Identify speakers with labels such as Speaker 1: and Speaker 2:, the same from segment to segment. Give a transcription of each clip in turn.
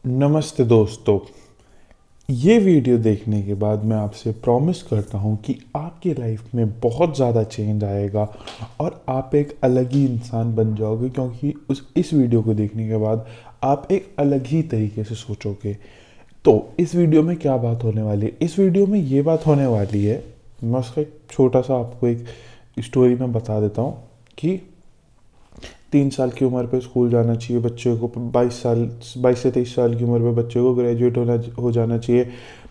Speaker 1: नमस्ते दोस्तों। ये वीडियो देखने के बाद मैं आपसे प्रॉमिस करता हूँ कि आपकी लाइफ में बहुत ज़्यादा चेंज आएगा और आप एक अलग ही इंसान बन जाओगे, क्योंकि इस वीडियो को देखने के बाद आप एक अलग ही तरीके से सोचोगे। तो इस वीडियो में क्या बात होने वाली है? इस वीडियो में ये बात होने वाली है, मैं उसका एक छोटा सा आपको एक स्टोरी में बता देता हूँ कि 3 साल की उम्र पे स्कूल जाना चाहिए बच्चे को, 22 से 23 साल की उम्र पे बच्चे को ग्रेजुएट हो जाना चाहिए,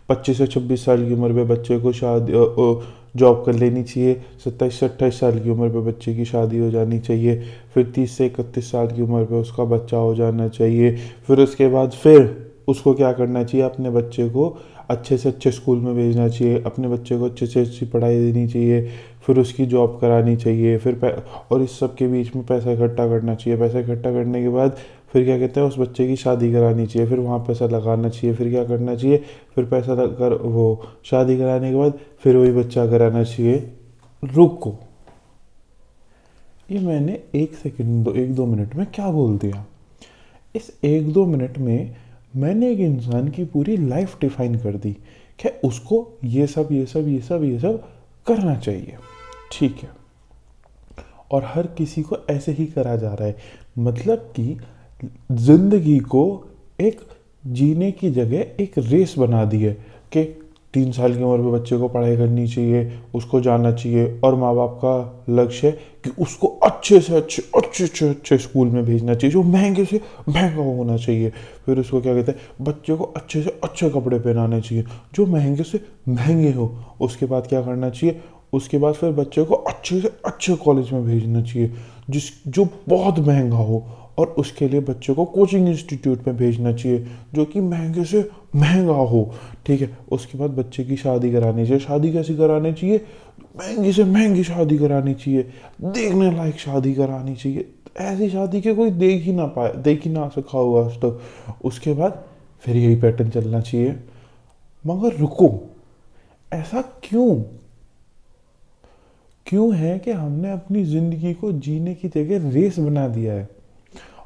Speaker 1: 25 से 26 साल की उम्र पे बच्चे को शादी जॉब कर लेनी चाहिए, 27 से 28 साल की उम्र पे बच्चे की शादी हो जानी चाहिए, फिर 30 से 31 साल की उम्र पे उसका बच्चा हो जाना चाहिए। फिर उसके बाद फिर उसको क्या करना चाहिए? अपने बच्चे को अच्छे से अच्छे स्कूल में भेजना चाहिए, अपने बच्चे को अच्छे से अच्छी पढ़ाई देनी चाहिए, फिर उसकी जॉब करानी चाहिए, और इस सब के बीच में पैसा इकट्ठा करना चाहिए। पैसा इकट्ठा करने के बाद फिर क्या कहते हैं, उस बच्चे की शादी करानी चाहिए, फिर वहाँ पैसा लगाना चाहिए, फिर क्या करना चाहिए, फिर पैसा लग कर वो शादी कराने के बाद फिर वही बच्चा कराना चाहिए। रुको, ये मैंने 1 सेकंड 1-2 मिनट में क्या बोल दिया? इस 1-2 मिनट में मैंने एक इंसान की पूरी लाइफ डिफाइन कर दी कि उसको ये सब ये सब ये सब ये सब करना चाहिए। ठीक है, और हर किसी को ऐसे ही करा जा रहा है। मतलब कि जिंदगी को एक जीने की जगह एक रेस बना दी है कि 3 साल की उम्र में बच्चे को पढ़ाई करनी चाहिए, उसको जाना चाहिए, और माँ बाप का लक्ष्य है कि उसको अच्छे से अच्छे अच्छे अच्छे अच्छे स्कूल में भेजना चाहिए, जो महंगे से महंगा होना चाहिए। फिर उसको क्या कहते हैं, बच्चे को अच्छे से अच्छे कपड़े पहनाने चाहिए जो महंगे से महंगे हो। उसके बाद क्या करना चाहिए? उसके बाद फिर बच्चे को अच्छे से अच्छे कॉलेज में भेजना चाहिए जो बहुत महंगा हो, और उसके लिए बच्चे को कोचिंग इंस्टीट्यूट में भेजना चाहिए जो कि महंगे से महंगा हो। ठीक है, उसके बाद बच्चे की शादी करानी चाहिए। शादी कैसी करानी चाहिए? महंगी से महंगी शादी करानी चाहिए, देखने लायक शादी करानी चाहिए, ऐसी शादी के कोई देख ही ना सका होगा आज तक। उसके बाद फिर यही पैटर्न चलना चाहिए। मगर रुको, ऐसा क्यों क्यों है कि हमने अपनी ज़िंदगी को जीने की जगह रेस बना दिया है?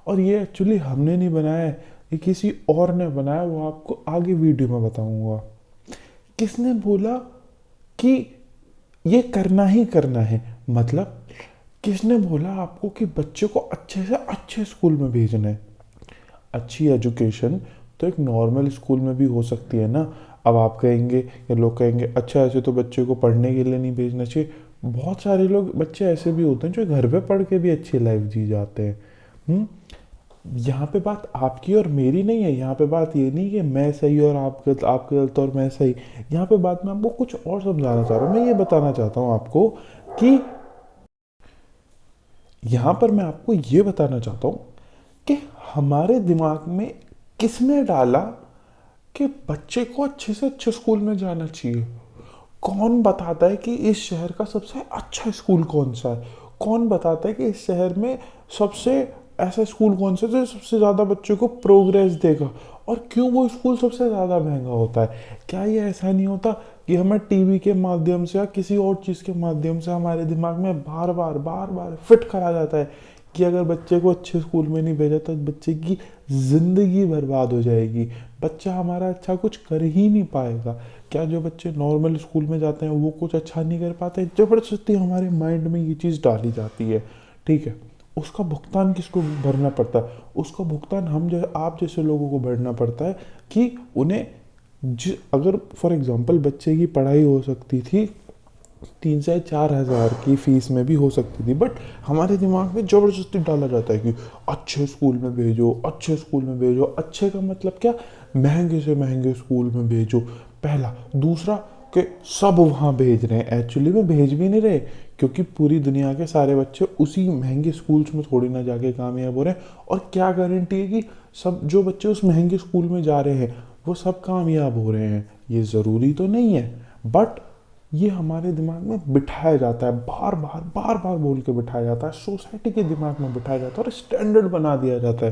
Speaker 1: और ये एक्चुअली हमने नहीं बनाया है, ये किसी और ने बनाया, वो आपको आगे वीडियो में बताऊंगा। किसने बोला कि ये करना ही करना है? मतलब किसने बोला आपको कि बच्चे को अच्छे से अच्छे स्कूल में भेजना है? अच्छी एजुकेशन तो एक नॉर्मल स्कूल में भी हो सकती है ना। अब आप कहेंगे या लोग कहेंगे, अच्छा ऐसे तो बच्चे को पढ़ने के लिए नहीं भेजना चाहिए। बहुत सारे लोग बच्चे ऐसे भी होते हैं जो घर पे पढ़ के भी अच्छी लाइफ जी जाते हैं। यहाँ पे बात आपकी और मेरी नहीं है। यहाँ पे बात ये नहीं कि मैं सही और आप गलत और मैं सही। यहाँ पे बात मैं आपको कुछ और समझाना चाह रहा हूँ। मैं ये बताना चाहता हूँ आपको कि यहाँ पर मैं आपको ये बताना चाहता हूँ कि हमारे दिमाग में किसने डाला कि बच्चे को अच्छे से अच्छे स्कूल में जाना चाहिए? कौन बताता है कि इस शहर का सबसे अच्छा स्कूल कौन सा है? कौन बताता है कि इस शहर में सबसे ऐसा स्कूल कौन सा है जो सबसे ज़्यादा बच्चे को प्रोग्रेस देगा? और क्यों वो स्कूल सबसे ज़्यादा महंगा होता है? क्या ये ऐसा नहीं होता कि हमें टीवी के माध्यम से या किसी और चीज़ के माध्यम से हमारे दिमाग में बार बार फिट करा जाता है कि अगर बच्चे को अच्छे स्कूल में नहीं भेजा तो बच्चे की ज़िंदगी बर्बाद हो जाएगी, बच्चा हमारा अच्छा कुछ कर ही नहीं पाएगा। क्या जो बच्चे नॉर्मल स्कूल में जाते हैं वो कुछ अच्छा नहीं कर पाते? ज़बरदस्ती हमारे माइंड में ये चीज़ डाली जाती है। ठीक है, उसका भुगतान किसको भरना पड़ता है? उसका भुगतान आप जैसे लोगों को भरना पड़ता है कि उन्हें अगर फॉर एग्जांपल बच्चे की पढ़ाई हो सकती थी 3 से 4 हज़ार की फीस में भी हो सकती थी, बट हमारे दिमाग में ज़बरदस्ती डाला जाता है कि अच्छे स्कूल में भेजो, अच्छे स्कूल में भेजो। अच्छे का मतलब क्या? महंगे से महंगे स्कूल में भेजो, पहला। दूसरा कि सब वहाँ भेज रहे हैं, एक्चुअली में भेज भी नहीं रहे, क्योंकि पूरी दुनिया के सारे बच्चे उसी महंगे स्कूल्स में थोड़ी ना जाके कामयाब हो रहे हैं। और क्या गारंटी है कि सब जो बच्चे उस महंगे स्कूल में जा रहे हैं वो सब कामयाब हो रहे हैं? ये ज़रूरी तो नहीं है, बट ये हमारे दिमाग में बिठाया जाता है, बार बार बोल के बिठाया जाता है, सोसाइटी के दिमाग में बिठाया जाता है, और स्टैंडर्ड बना दिया जाता है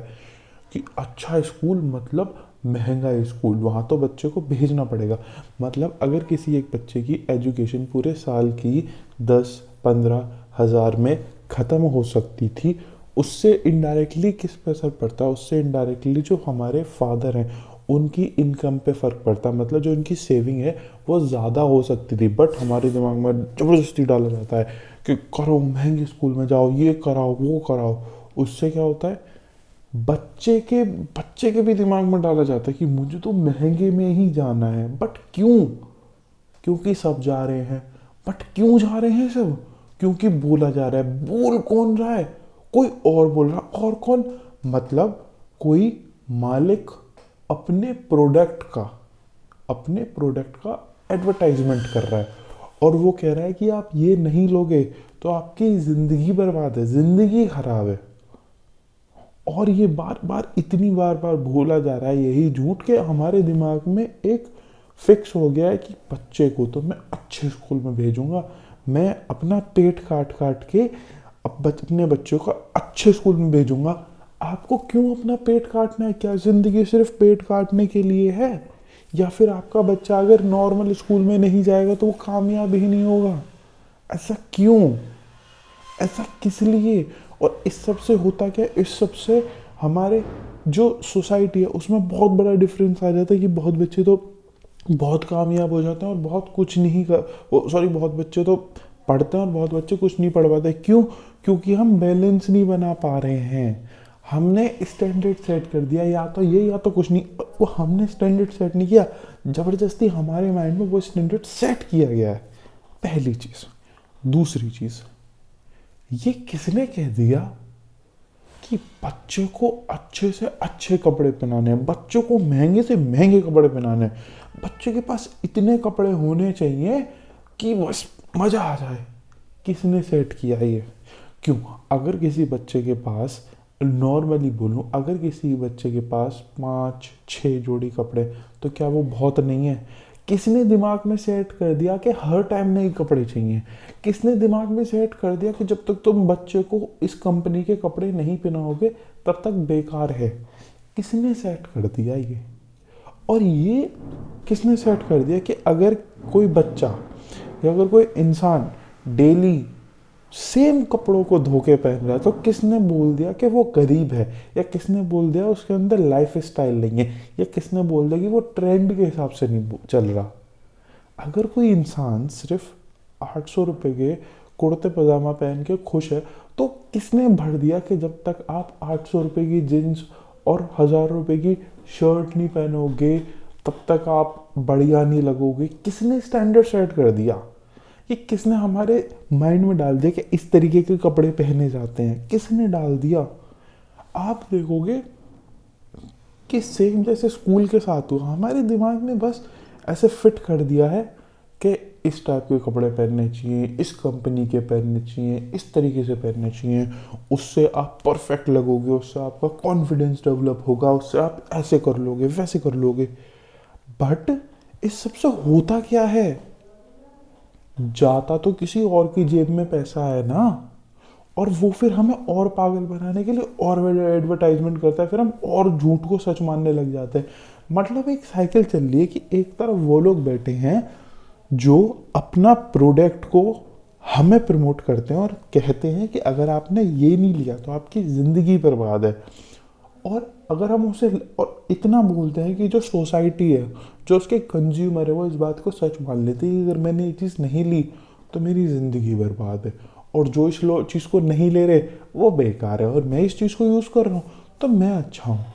Speaker 1: कि अच्छा स्कूल मतलब महंगा स्कूल, वहाँ तो बच्चे को भेजना पड़ेगा। मतलब अगर किसी एक बच्चे की एजुकेशन पूरे साल की 10-15 हज़ार में ख़त्म हो सकती थी, उससे इनडायरेक्टली किस पे असर पड़ता है, उससे इनडायरेक्टली जो हमारे फादर हैं उनकी इनकम पे फ़र्क पड़ता है। मतलब जो इनकी सेविंग है वो ज़्यादा हो सकती थी, बट हमारे दिमाग में ज़बरदस्ती डाला जाता है कि करो, महंगे स्कूल में जाओ, ये कराओ, वो कराओ। उससे क्या होता है, बच्चे के भी दिमाग में डाला जाता है कि मुझे तो महंगे में ही जाना है। बट क्यों? क्योंकि सब जा रहे हैं। बट क्यों जा रहे हैं सब? क्योंकि बोला जा रहा है। बोल कौन रहा है? कोई और बोल रहा है। और कौन? मतलब कोई मालिक अपने प्रोडक्ट का एडवर्टाइजमेंट कर रहा है और वो कह रहा है कि आप ये नहीं लोगे तो आपकी ज़िंदगी बर्बाद है, ज़िंदगी खराब है। और ये इतनी बार बोला जा रहा है यही झूठ के हमारे दिमाग में एक फिक्स हो गया है कि बच्चे को तो मैं अच्छे स्कूल में भेजूंगा, मैं अपना पेट काट काट के अपने बच्चों को अच्छे स्कूल में भेजूंगा। आपको क्यों अपना पेट काटना है? क्या ज़िंदगी सिर्फ पेट काटने के लिए है? या फिर आपका बच्चा अगर नॉर्मल स्कूल में नहीं जाएगा तो वो कामयाब ही नहीं होगा? ऐसा क्यों? ऐसा किस लिए? और इस सब से होता क्या है, इस सब से हमारे जो सोसाइटी है उसमें बहुत बड़ा डिफरेंस आ जाता है कि बहुत बच्चे तो बहुत कामयाब हो जाते हैं और बहुत कुछ नहीं कर बहुत बच्चे तो पढ़ते हैं और बहुत बच्चे कुछ नहीं पढ़ पाते। क्यों? क्योंकि हम बैलेंस नहीं बना पा रहे हैं। हमने स्टैंडर्ड सेट कर दिया, या तो ये या तो कुछ नहीं। वो हमने स्टैंडर्ड सेट नहीं किया, ज़बरदस्ती हमारे माइंड में वो स्टैंडर्ड सेट किया गया है। पहली चीज़। दूसरी चीज़, ये किसने कह दिया कि बच्चे को अच्छे से अच्छे कपड़े पहनाने हैं, बच्चों को महंगे से महंगे कपड़े पहनाने हैं, बच्चे के पास इतने कपड़े होने चाहिए कि बस मज़ा आ जाए? किसने सेट किया है ये? क्यों? अगर किसी बच्चे के पास, नॉर्मली बोलूँ, अगर किसी बच्चे के पास 5-6 जोड़ी कपड़े, तो क्या वो बहुत नहीं है? किसने दिमाग में सेट कर दिया कि हर टाइम नए कपड़े चाहिए? किसने दिमाग में सेट कर दिया कि जब तक तुम बच्चे को इस कंपनी के कपड़े नहीं पहनाओगे तब तक बेकार है? किसने सेट कर दिया ये? और ये किसने सेट कर दिया कि अगर कोई बच्चा या अगर कोई इंसान डेली सेम कपड़ों को धो के पहन रहा है तो किसने बोल दिया कि वो गरीब है? या किसने बोल दिया उसके अंदर लाइफ स्टाइल नहीं है? या किसने बोल दिया कि वो ट्रेंड के हिसाब से नहीं चल रहा? अगर कोई इंसान सिर्फ 800 रुपये के कुर्ते पजामा पहन के खुश है तो किसने भर दिया कि जब तक आप 800 रुपये की जीन्स और 1000 रुपये की शर्ट नहीं पहनोगे तब तक आप बढ़िया नहीं लगोगे? किसने स्टैंडर्ड सेट कर दिया? ये किसने हमारे माइंड में डाल दिया कि इस तरीके के कपड़े पहने जाते हैं? किसने डाल दिया? आप देखोगे कि सेम जैसे स्कूल के साथ हुआ, हमारे दिमाग में बस ऐसे फिट कर दिया है कि इस टाइप के कपड़े पहनने चाहिए, इस कंपनी के पहनने चाहिए, इस तरीके से पहनने चाहिए, उससे आप परफेक्ट लगोगे, उससे आपका कॉन्फिडेंस डेवलप होगा, उससे आप ऐसे कर लोगे, वैसे कर लोगे। बट इस सबसे होता क्या है? जाता तो किसी और की जेब में पैसा है ना, और वो फिर हमें और पागल बनाने के लिए और एडवर्टाइजमेंट करता है, फिर हम और झूठ को सच मानने लग जाते हैं। मतलब एक साइकिल चल रही है कि एक तरफ वो लोग बैठे हैं जो अपना प्रोडक्ट को हमें प्रमोट करते हैं और कहते हैं कि अगर आपने ये नहीं लिया तो आपकी ज़िंदगी बर्बाद है। और अगर हम उसे और इतना बोलते हैं कि जो सोसाइटी है, जो उसके कंज्यूमर है, वो इस बात को सच मान लेते हैं कि अगर मैंने ये चीज़ नहीं ली तो मेरी ज़िंदगी बर्बाद है, और जो इस चीज़ को नहीं ले रहे वो बेकार है, और मैं इस चीज़ को यूज़ कर रहा हूँ तो मैं अच्छा हूँ।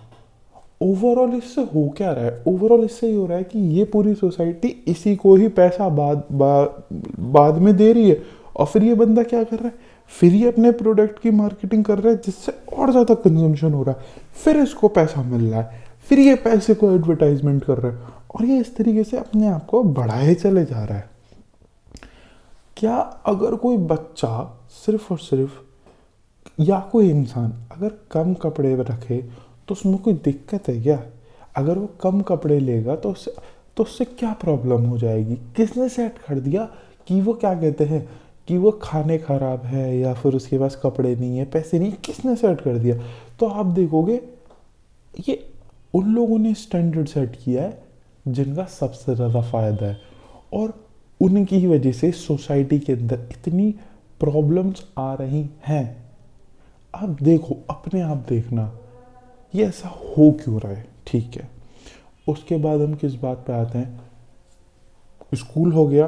Speaker 1: ओवरऑल इससे हो क्या रहा है? ओवरऑल इससे ये हो रहा है कि ये पूरी सोसाइटी इसी को ही पैसा बाद में दे रही है, और फिर ये बंदा क्या कर रहा है? फिर ये अपने प्रोडक्ट की मार्केटिंग कर रहा है जिससे और ज़्यादा कंजम्पशन हो रहा है, फिर इसको पैसा मिल रहा है, फिर ये पैसे को एडवर्टाइजमेंट कर रहा है, और ये इस तरीके से अपने आप को बढ़ाए चले जा रहा है। क्या अगर कोई बच्चा सिर्फ और सिर्फ, या कोई इंसान अगर कम कपड़े रखे तो उसमें कोई दिक्कत है क्या? अगर वो कम कपड़े लेगा तो उससे क्या प्रॉब्लम हो जाएगी? किसने सेट कर दिया कि वो, क्या कहते हैं, कि वो खाने खराब है या फिर उसके पास कपड़े नहीं है, पैसे नहीं? किसने सेट कर दिया? तो आप देखोगे ये उन लोगों ने स्टैंडर्ड सेट किया है जिनका सबसे ज़्यादा फ़ायदा है, और उनकी ही वजह से सोसाइटी के अंदर इतनी प्रॉब्लम्स आ रही हैं। आप देखो, अपने आप देखना ये ऐसा हो क्यों रहा है, ठीक है। उसके बाद हम किस बात पे आते हैं, स्कूल हो गया,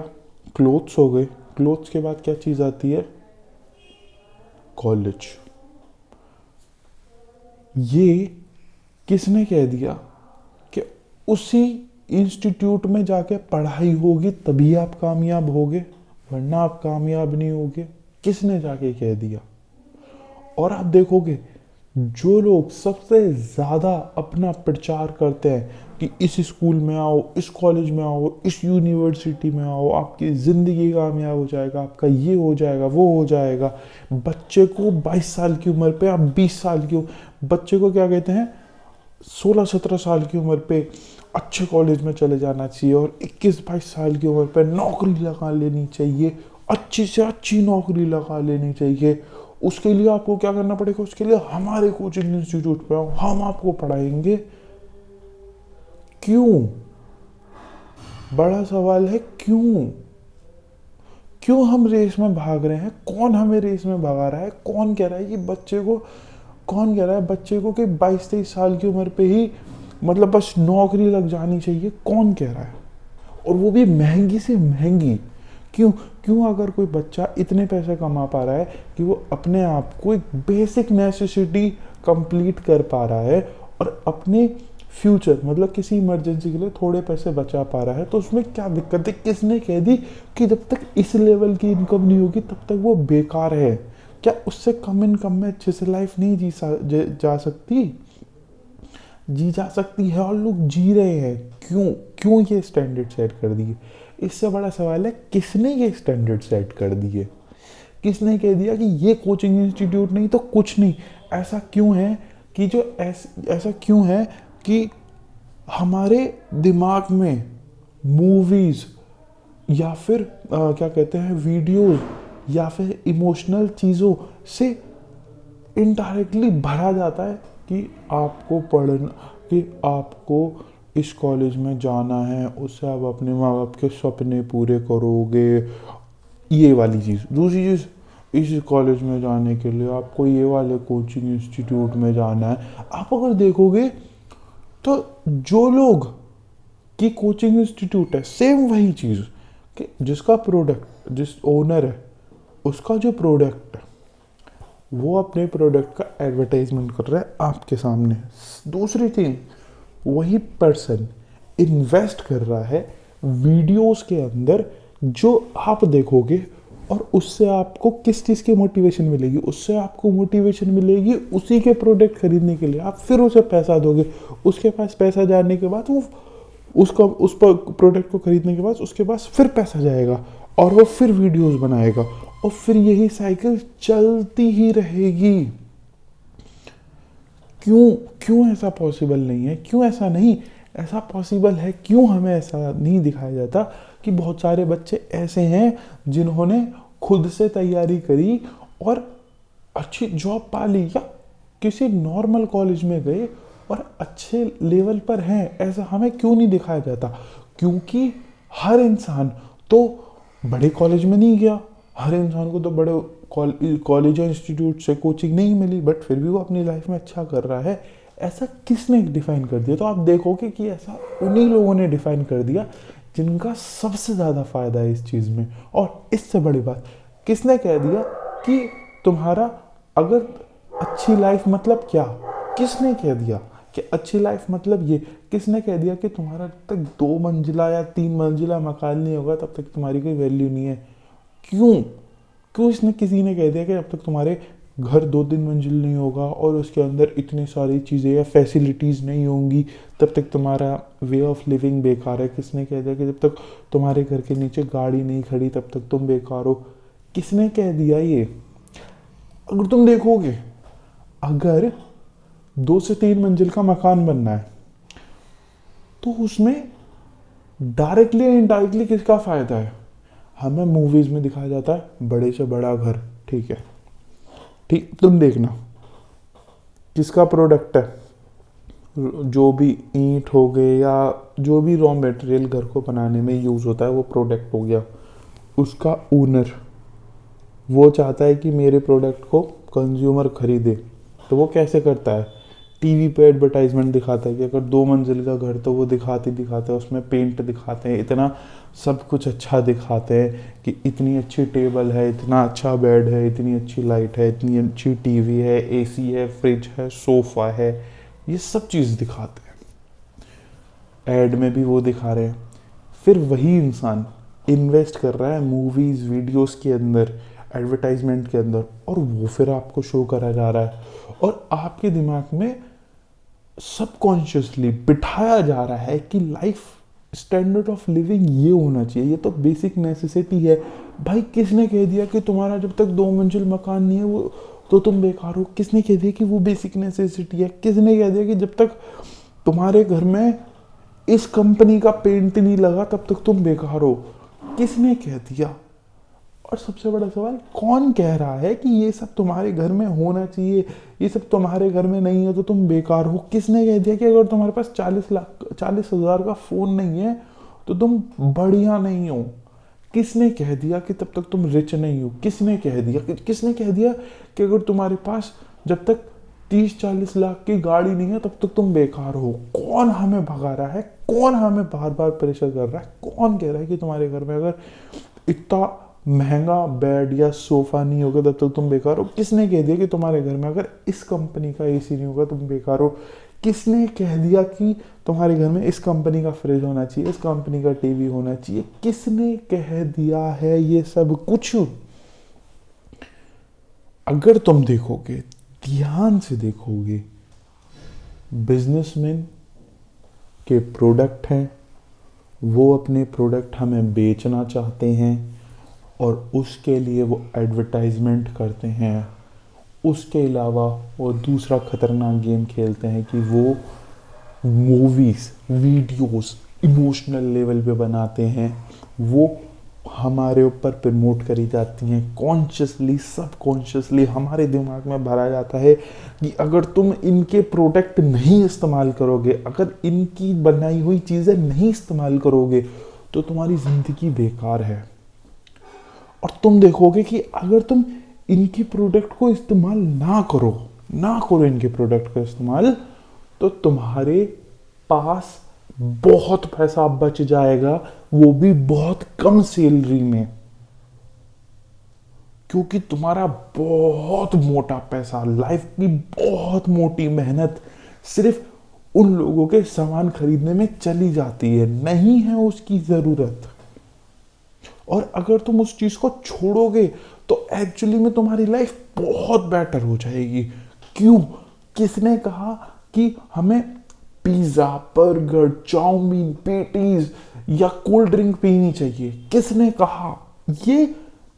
Speaker 1: क्लोथ्स हो गए, क्लोथ्स के बाद क्या चीज़ आती है, कॉलेज। ये किसने कह दिया कि उसी इंस्टीट्यूट में जाके पढ़ाई होगी तभी आप कामयाब होगे, वरना आप कामयाब नहीं होगे? किसने जाके कह दिया? और आप देखोगे जो लोग सबसे ज़्यादा अपना प्रचार करते हैं कि इस स्कूल में आओ, इस कॉलेज में आओ, इस यूनिवर्सिटी में आओ, आपकी ज़िंदगी कामयाब हो जाएगा, आपका ये हो जाएगा, वो हो जाएगा। बच्चे को 22 साल की उम्र पे, आप 20 साल की बच्चे को क्या कहते हैं, 16-17 साल की उम्र पे अच्छे कॉलेज में चले जाना चाहिए और 21-22 साल की उम्र पे नौकरी लगा लेनी चाहिए, अच्छी से अच्छी नौकरी लगा लेनी चाहिए। उसके लिए आपको क्या करना पड़ेगा, उसके लिए हमारे कोचिंग इंस्टीट्यूट पे आओ, हम आपको पढ़ाएंगे। क्यों? बड़ा सवाल है, क्यों? क्यों हम रेस में भाग रहे हैं? कौन हमें रेस में भगा रहा है? कौन कह रहा है कि बच्चे को, कौन कह रहा है बच्चे को कि 22-23 साल की उम्र पे ही मतलब बस नौकरी लग जानी चाहिए? कौन कह रहा है? और वो भी महंगी से महंगी। क्यों? क्यों? अगर कोई बच्चा इतने पैसे कमा पा रहा है कि वो अपने आप को एक बेसिक नेसेसिटी कंप्लीट कर पा रहा है और अपने फ्यूचर मतलब किसी इमरजेंसी के लिए थोड़े पैसे बचा पा रहा है, तो उसमें क्या दिक्कत है? किसने कह दी कि जब तक इस लेवल की इनकम नहीं होगी तब तक वो बेकार है? क्या उससे कम इनकम में अच्छे से लाइफ नहीं जा सकती? जी जा सकती है, और लोग जी रहे हैं। क्यों? क्यों ये स्टैंडर्ड सेट कर दिए? इससे बड़ा सवाल है, किसने ये स्टैंडर्ड सेट कर दिए? किसने कह दिया कि ये कोचिंग इंस्टीट्यूट नहीं तो कुछ नहीं? ऐसा क्यों है कि ऐसा क्यों है कि हमारे दिमाग में मूवीज या फिर क्या कहते हैं, वीडियोस या फिर इमोशनल चीज़ों से इनडायरेक्टली भरा जाता है कि आपको पढ़ना, कि आपको इस कॉलेज में जाना है, उससे आप अपने माँ बाप के सपने पूरे करोगे। ये वाली चीज़। दूसरी चीज़, इस कॉलेज में जाने के लिए आपको ये वाले कोचिंग इंस्टीट्यूट में जाना है। आप अगर देखोगे तो जो लोग की कोचिंग इंस्टीट्यूट है, सेम वही चीज़ कि जिसका प्रोडक्ट, जिस ओनर है उसका जो प्रोडक्ट है, वो अपने प्रोडक्ट का एडवर्टाइजमेंट कर रहा है आपके सामने। दूसरी थिंग, वही पर्सन इन्वेस्ट कर रहा है वीडियोस के अंदर जो आप देखोगे, और उससे आपको किस चीज़ की मोटिवेशन मिलेगी? उससे आपको मोटिवेशन मिलेगी उसी के प्रोडक्ट खरीदने के लिए। आप फिर उसे पैसा दोगे, उसके पास पैसा जाने के बाद वो उस पर प्रोडक्ट को खरीदने के बाद उसके पास फिर पैसा जाएगा और वो फिर वीडियोस बनाएगा, और फिर यही साइकिल चलती ही रहेगी। क्यों? क्यों ऐसा पॉसिबल नहीं है? क्यों ऐसा नहीं? ऐसा पॉसिबल है। क्यों हमें ऐसा नहीं दिखाया जाता कि बहुत सारे बच्चे ऐसे हैं जिन्होंने खुद से तैयारी करी और अच्छी जॉब पा ली, या किसी नॉर्मल कॉलेज में गए और अच्छे लेवल पर हैं? ऐसा हमें क्यों नहीं दिखाया जाता? क्योंकि हर इंसान तो बड़े कॉलेज में नहीं गया, हर इंसान को तो बड़े कॉलेज या इंस्टीट्यूट से कोचिंग नहीं मिली, बट फिर भी वो अपनी लाइफ में अच्छा कर रहा है। ऐसा किसने डिफाइन कर दिया? तो आप देखोगे कि ऐसा उन्हीं लोगों ने डिफाइन कर दिया जिनका सबसे ज़्यादा फ़ायदा है इस चीज़ में। और इससे बड़ी बात, किसने कह दिया कि तुम्हारा अगर अच्छी लाइफ मतलब क्या? किसने कह दिया कि अच्छी लाइफ मतलब ये? किसने कह दिया कि तुम्हारा जब तक 2 मंजिला या 3 मंजिला मकान नहीं होगा तब तक तुम्हारी कोई वैल्यू नहीं है? क्यों? क्यों इसने किसी ने कह दिया कि जब तक तुम्हारे घर 2-3 मंजिल नहीं होगा और उसके अंदर इतनी सारी चीज़ें या फैसिलिटीज़ नहीं होंगी तब तक तुम्हारा वे ऑफ लिविंग बेकार है? किसने कह दिया कि जब तक तुम्हारे घर के नीचे गाड़ी नहीं खड़ी तब तक तुम बेकार हो? किसने कह दिया ये? अगर तुम देखोगे, अगर 2 से 3 मंजिल का मकान बनना है तो उसमें डायरेक्टली या इनडायरेक्टली किसका फ़ायदा है? हमें मूवीज़ में दिखाया जाता है बड़े से बड़ा घर, ठीक है, ठीक, तुम देखना किसका प्रोडक्ट है? जो भी ईंट हो गए या जो भी रॉ मटेरियल घर को बनाने में यूज़ होता है वो प्रोडक्ट हो गया। उसका ओनर वो चाहता है कि मेरे प्रोडक्ट को कंज्यूमर खरीदे तो वो कैसे करता है, टीवी पे एडवर्टाइजमेंट दिखाता है कि अगर 2 मंजिल का घर तो वो दिखाते हैं, उसमें पेंट दिखाते हैं, इतना सब कुछ अच्छा दिखाते हैं कि इतनी अच्छी टेबल है, इतना अच्छा बेड है, इतनी अच्छी लाइट है, इतनी अच्छी टीवी है, एसी है, फ्रिज है, सोफ़ा है, ये सब चीज़ दिखाते हैं। एड में भी वो दिखा रहे हैं। फिर वही इंसान इन्वेस्ट कर रहा है मूवीज़ वीडियोस के अंदर, एडवर्टाइजमेंट के अंदर, और वो फिर आपको शो करा जा रहा है और आपके दिमाग में सबकॉन्शियसली बिठाया जा रहा है कि लाइफ स्टैंडर्ड ऑफ लिविंग ये होना चाहिए, ये तो बेसिक नेसेसिटी है। भाई किसने कह दिया कि तुम्हारा जब तक 2 मंजिल मकान नहीं है वो तो तुम बेकार हो? किसने कह दिया कि वो बेसिक नेसेसिटी है? किसने कह दिया कि जब तक तुम्हारे घर में इस कंपनी का पेंट नहीं लगा तब तक तुम बेकार हो? किसने कह दिया? और सबसे बड़ा सवाल, कौन कह रहा है कि ये सब तुम्हारे घर में होना चाहिए, ये सब तुम्हारे घर में नहीं है तो तुम बेकार हो? किसने कह दिया कि अगर तुम्हारे पास 40,000 का फ़ोन नहीं है तो तुम बढ़िया नहीं हो? किसने कह दिया कि तब तक तुम रिच नहीं हो? किसने कह दिया कि अगर तुम्हारे पास जब तक 30-40 लाख की गाड़ी नहीं है तब तक तुम बेकार हो? कौन हमें भगा रहा है? कौन हमें बार बार प्रेशर कर रहा है? कौन कह रहा है कि तुम्हारे घर में अगर इतना महंगा बेड या सोफा नहीं होगा तब तक तुम बेकार हो? किसने कह दिया कि तुम्हारे घर में अगर इस कंपनी का एसी नहीं होगा तुम बेकार हो? किसने कह दिया कि तुम्हारे घर में इस कंपनी का फ्रिज होना चाहिए, इस कंपनी का टीवी होना चाहिए? किसने कह दिया है ये सब कुछ? अगर तुम देखोगे, ध्यान से देखोगे, बिजनेसमैन के प्रोडक्ट हैं, वो अपने प्रोडक्ट हमें बेचना चाहते हैं और उसके लिए वो एडवर्टाइजमेंट करते हैं। उसके अलावा वो दूसरा खतरनाक गेम खेलते हैं कि वो मूवीज़ वीडियोस इमोशनल लेवल पे बनाते हैं, वो हमारे ऊपर प्रमोट करी जाती हैं। कॉन्शियसली सबकॉन्शियसली हमारे दिमाग में भरा जाता है कि अगर तुम इनके प्रोडक्ट नहीं इस्तेमाल करोगे, अगर इनकी बनाई हुई चीज़ें नहीं इस्तेमाल करोगे तो तुम्हारी ज़िंदगी बेकार है। और तुम देखोगे कि अगर तुम इनके प्रोडक्ट को इस्तेमाल ना करो इनके प्रोडक्ट का इस्तेमाल, तो तुम्हारे पास बहुत पैसा बच जाएगा, वो भी बहुत कम सैलरी में, क्योंकि तुम्हारा बहुत मोटा पैसा, लाइफ की बहुत मोटी मेहनत सिर्फ उन लोगों के सामान खरीदने में चली जाती है, नहीं है उसकी जरूरत। और अगर तुम उस चीज को छोड़ोगे तो एक्चुअली में तुम्हारी लाइफ बहुत बेटर हो जाएगी। क्यों? किसने कहा कि हमें पिज्जा, बर्गर, चाउमीन, पेटीज या कोल्ड ड्रिंक पीनी चाहिए? किसने कहा? ये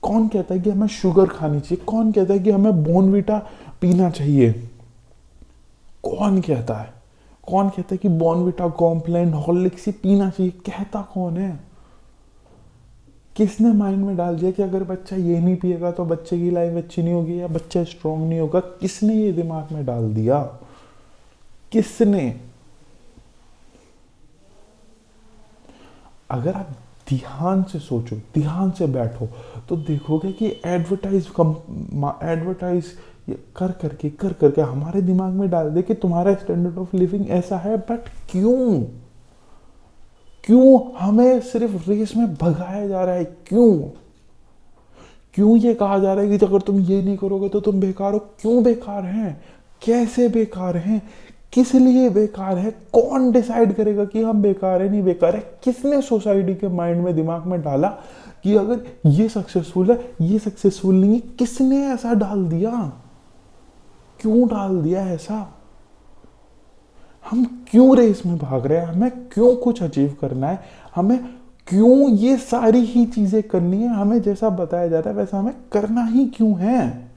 Speaker 1: कौन कहता है कि हमें शुगर खानी चाहिए? कौन कहता है कि हमें बॉर्नविटा पीना चाहिए? कौन कहता है? कौन कहता है कि बॉर्नविटा, कॉम्प्लान, हॉर्लिक्स ही पीना चाहिए? कहता कौन है? किसने माइंड में डाल दिया कि अगर बच्चा ये नहीं पिएगा तो बच्चे की लाइफ अच्छी नहीं होगी या बच्चा स्ट्रांग नहीं होगा? किसने ये दिमाग में डाल दिया? किसने? अगर आप ध्यान से सोचो, ध्यान से बैठो, तो देखोगे कि एडवर्टाइज कर करके हमारे दिमाग में डाल दे कि तुम्हारा स्टैंडर्ड ऑफ लिविंग ऐसा है। बट क्यों हमें सिर्फ रेस में भगाया जा रहा है? क्यों ये कहा जा रहा है कि अगर तुम ये नहीं करोगे तो तुम बेकार हो? क्यों बेकार हैं? कैसे बेकार हैं? किस लिए बेकार है? कौन डिसाइड करेगा कि हम बेकार है नहीं बेकार है? किसने सोसाइटी के माइंड में, दिमाग में डाला कि अगर ये सक्सेसफुल है, ये सक्सेसफुल नहीं है? किसने ऐसा डाल दिया? क्यों डाल दिया ऐसा? हम क्यों रेस में भाग रहे हैं? हमें क्यों कुछ अचीव करना है? हमें क्यों ये सारी ही चीजें करनी है? हमें जैसा बताया जा रहा है वैसा हमें करना ही क्यों है?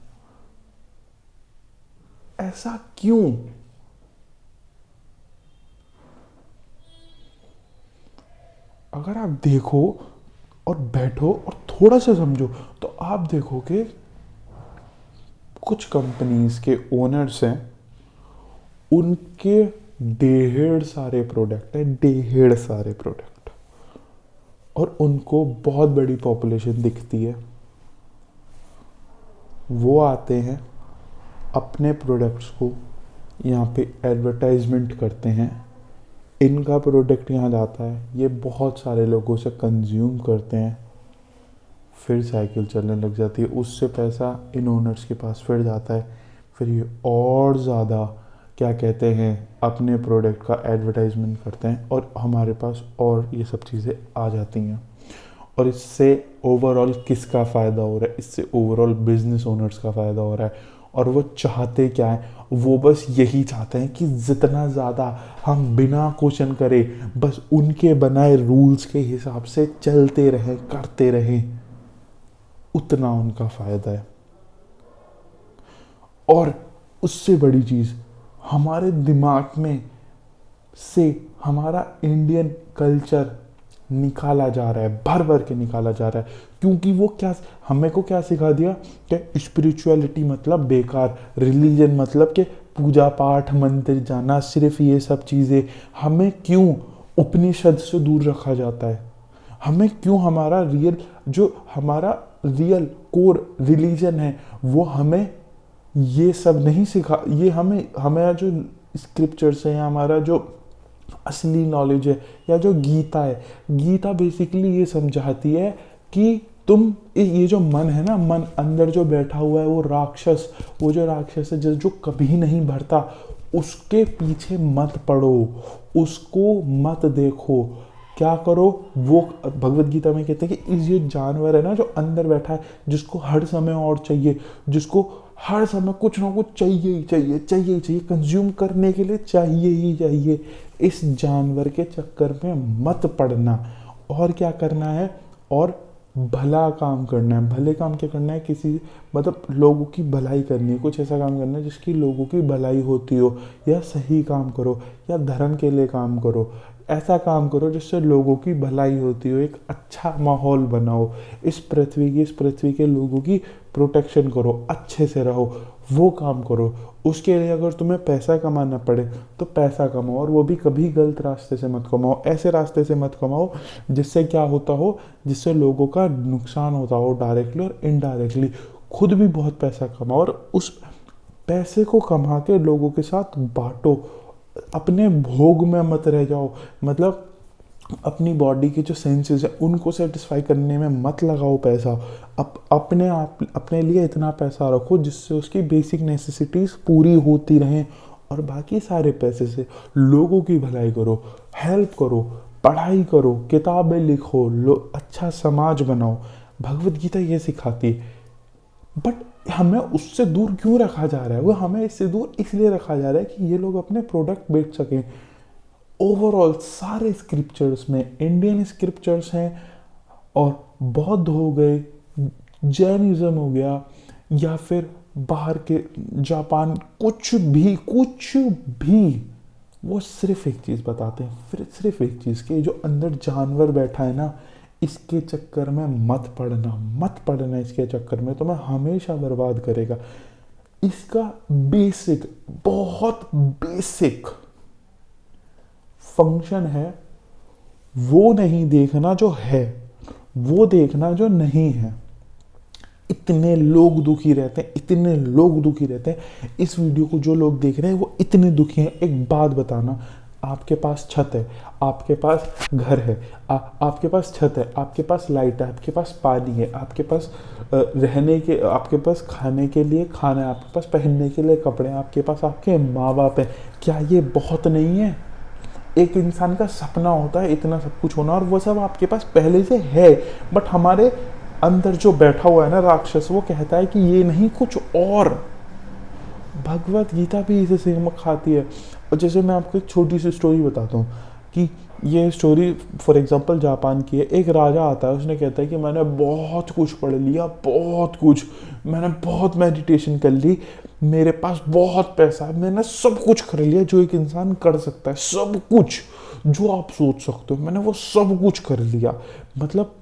Speaker 1: ऐसा क्यों? अगर आप देखो और बैठो और थोड़ा सा समझो तो आप देखोगे कुछ कंपनीज के ओनर्स हैं, उनके ढेर सारे प्रोडक्ट हैं, ढेर सारे प्रोडक्ट, और उनको बहुत बड़ी पॉपुलेशन दिखती है। वो आते हैं, अपने प्रोडक्ट्स को यहाँ पे एडवर्टाइजमेंट करते हैं, इनका प्रोडक्ट यहाँ जाता है, ये बहुत सारे लोगों से कंज्यूम करते हैं, फिर साइकिल चलने लग जाती है, उससे पैसा इन ओनर्स के पास फिर जाता है, फिर ये और ज़्यादा क्या कहते हैं अपने प्रोडक्ट का एडवर्टाइजमेंट करते हैं और हमारे पास और ये सब चीज़ें आ जाती हैं। और इससे ओवरऑल किसका फ़ायदा हो रहा है? इससे ओवरऑल बिजनेस ओनर्स का फ़ायदा हो रहा है। और वो चाहते क्या है? वो बस यही चाहते हैं कि जितना ज़्यादा हम बिना क्वेश्चन करे बस उनके बनाए रूल्स के हिसाब से चलते रहें, करते रहें, उतना उनका फ़ायदा है। और उससे बड़ी चीज़, हमारे दिमाग में से हमारा इंडियन कल्चर निकाला जा रहा है, भर भर के निकाला जा रहा है। क्योंकि वो क्या, हमें को क्या सिखा दिया कि स्पिरिचुअलिटी मतलब बेकार, रिलीजन मतलब कि पूजा पाठ मंदिर जाना, सिर्फ ये सब चीज़ें। हमें क्यों उपनिषद से दूर रखा जाता है? हमें क्यों हमारा रियल कोर रिलीजन है वो हमें ये सब नहीं सिखा? ये हमें जो स्क्रिप्चर्स है या हमारा जो असली नॉलेज है या जो गीता है, गीता बेसिकली ये समझाती है कि तुम ये जो मन है ना, मन अंदर जो बैठा हुआ है, वो जो राक्षस है जो कभी नहीं भरता, उसके पीछे मत पड़ो, उसको मत देखो। क्या करो? वो भगवत गीता में कहते हैं कि ये जानवर है ना जो अंदर बैठा है, जिसको हर समय और चाहिए, जिसको हर समय कुछ ना कुछ चाहिए ही चाहिए, कंज्यूम करने के लिए चाहिए ही चाहिए। इस जानवर के चक्कर में मत पड़ना। और क्या करना है? और भला काम करना है। भले काम क्या करना है? किसी मतलब लोगों की भलाई करनी है, कुछ ऐसा काम करना है जिसकी लोगों की भलाई होती हो, या सही काम करो, या धर्म के लिए काम करो। ऐसा काम करो जिससे लोगों की भलाई होती हो, एक अच्छा माहौल बनाओ, इस पृथ्वी के लोगों की प्रोटेक्शन करो, अच्छे से रहो, वो काम करो। उसके लिए अगर तुम्हें पैसा कमाना पड़े तो पैसा कमाओ, और वो भी कभी गलत रास्ते से मत कमाओ, ऐसे रास्ते से मत कमाओ जिससे क्या होता हो, जिससे लोगों का नुकसान होता हो डायरेक्टली और इनडायरेक्टली। खुद भी बहुत पैसा कमाओ और उस पैसे को कमा के लोगों के साथ बांटो, अपने भोग में मत रह जाओ। मतलब अपनी बॉडी के जो सेंसेस है उनको सेटिस्फाई करने में मत लगाओ पैसा। अपने लिए इतना पैसा रखो जिससे उसकी बेसिक नेसेसिटीज़ पूरी होती रहें, और बाकी सारे पैसे से लोगों की भलाई करो, हेल्प करो, पढ़ाई करो, किताबें लिखो, अच्छा समाज बनाओ। भगवत गीता ये सिखाती है। बट हमें उससे दूर क्यों रखा जा रहा है? वो हमें इससे दूर इसलिए रखा जा रहा है कि ये लोग अपने प्रोडक्ट बेच सकें। ओवरऑल सारे स्क्रिप्चर्स में इंडियन स्क्रिप्चर्स हैं, और बौद्ध हो गए, जैनिज्म हो गया, या फिर बाहर के जापान, कुछ भी वो सिर्फ एक चीज़ बताते हैं, फिर सिर्फ एक चीज़ कि जो अंदर जानवर बैठा है ना, इसके चक्कर में मत पड़ना इसके चक्कर में, तो मैं हमेशा बर्बाद करेगा। इसका बहुत बेसिक फंक्शन है, वो नहीं देखना जो है, वो देखना जो नहीं है। इतने लोग दुखी रहते हैं, इस वीडियो को जो लोग देख रहे हैं वो इतने दुखी हैं। एक बात बताना, आपके पास छत है, आपके पास घर है, आपके पास छत है, आपके पास लाइट है, आपके पास पानी है, आपके पास रहने के, आपके पास खाने के लिए खाना है, आपके पास पहनने के लिए कपड़े हैं, आपके पास आपके माँ बाप हैं। क्या ये बहुत नहीं है? एक इंसान का सपना होता है इतना सब कुछ होना, और वो सब आपके पास पहले से है। बट हमारे अंदर जो बैठा हुआ है ना राक्षस, वो कहता है कि ये नहीं, कुछ और। भगवत गीता भी इसे सिमक खाती है। और जैसे मैं आपको एक छोटी सी स्टोरी बताता हूँ कि ये स्टोरी फॉर एग्जांपल जापान की है। एक राजा आता है, उसने कहता है कि मैंने बहुत कुछ पढ़ लिया, बहुत कुछ, मैंने बहुत मेडिटेशन कर ली, मेरे पास बहुत पैसा है, मैंने सब कुछ कर लिया जो एक इंसान कर सकता है, सब कुछ जो आप सोच सकते हो मैंने वो सब कुछ कर लिया। मतलब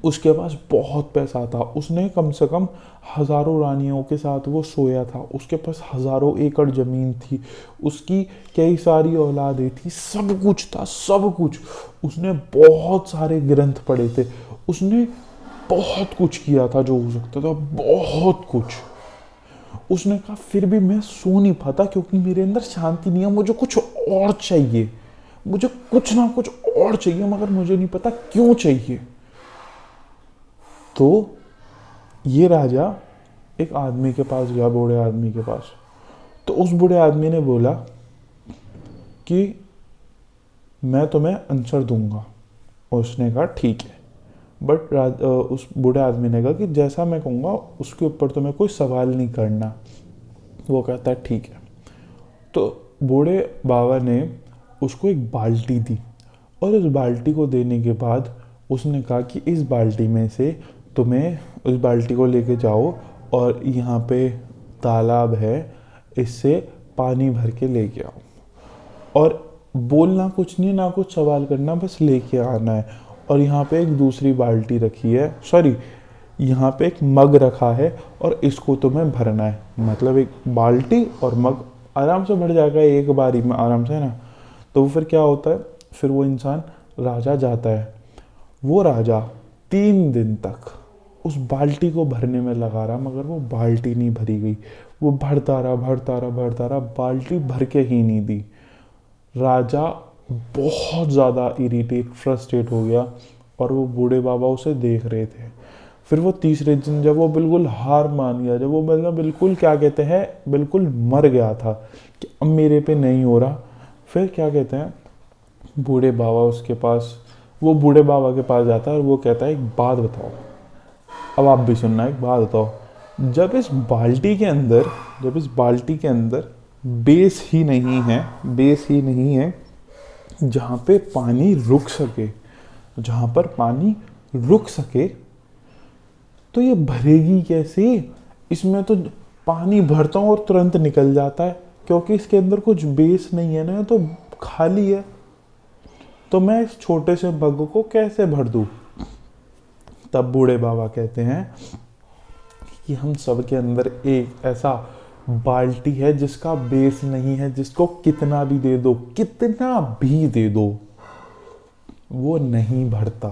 Speaker 1: उसके पास बहुत पैसा था, उसने कम से कम हज़ारों रानियों के साथ वो सोया था, उसके पास हज़ारों एकड़ ज़मीन थी, उसकी कई सारी औलादें थी, सब कुछ था, सब कुछ। उसने बहुत सारे ग्रंथ पढ़े थे, उसने बहुत कुछ किया था जो हो सकता था, बहुत कुछ। उसने कहा फिर भी मैं सो नहीं पाता क्योंकि मेरे अंदर शांति नहीं है, मुझे कुछ और चाहिए, मुझे कुछ ना कुछ और चाहिए, मगर मुझे नहीं पता क्यों चाहिए। तो ये राजा एक आदमी के पास गया, बूढ़े आदमी के पास। तो उस बूढ़े आदमी ने बोला कि मैं तुम्हें आंसर दूंगा। उसने कहा ठीक है, बट उस बूढ़े आदमी ने कहा कि जैसा मैं कहूँगा उसके ऊपर तुम्हें कोई सवाल नहीं करना। वो कहता है ठीक है। तो बूढ़े बाबा ने उसको एक बाल्टी दी, और उस बाल्टी को देने के बाद उसने कहा कि इस बाल्टी में से तुम्हें, उस बाल्टी को लेके जाओ और यहाँ पे तालाब है, इससे पानी भर के लेके आओ, और बोलना कुछ नहीं, ना कुछ सवाल करना, बस लेके आना है। और यहाँ पे एक दूसरी बाल्टी रखी है, सॉरी यहाँ पे एक मग रखा है, और इसको तुम्हें भरना है। मतलब एक बाल्टी और मग आराम से भर जाएगा एक बारी में, आराम से ना। तो वो फिर क्या होता है, फिर वो इंसान राजा जाता है। वो राजा 3 दिन तक उस बाल्टी को भरने में लगा रहा, मगर वो बाल्टी नहीं भरी गई। वो भरता रहा भरता रहा भरता रहा, बाल्टी भर के ही नहीं दी। राजा बहुत ज़्यादा इरिटेट, फ्रस्ट्रेट हो गया, और वो बूढ़े बाबा उसे देख रहे थे। फिर वो तीसरे दिन जब वो बिल्कुल हार मान गया, जब वो मतलब बिल्कुल क्या कहते हैं, बिल्कुल मर गया था कि अब मेरे पे नहीं हो रहा, फिर क्या कहते हैं, बूढ़े बाबा उसके पास, वो बूढ़े बाबा के पास जाता है और वो कहता है एक बात बताओ, अब आप भी सुनना, एक बात बताओ। जब इस बाल्टी के अंदर बेस ही नहीं है जहाँ पे पानी रुक सके, जहाँ पर पानी रुक सके, तो ये भरेगी कैसे? इसमें तो पानी भरता हूँ और तुरंत निकल जाता है, क्योंकि इसके अंदर कुछ बेस नहीं है ना, तो खाली है। तो मैं इस छोटे से मग को कैसे भर दूँ? तब बूढ़े बाबा कहते हैं कि हम सब के अंदर एक ऐसा बाल्टी है जिसका बेस नहीं है, जिसको कितना भी दे दो वो नहीं भरता,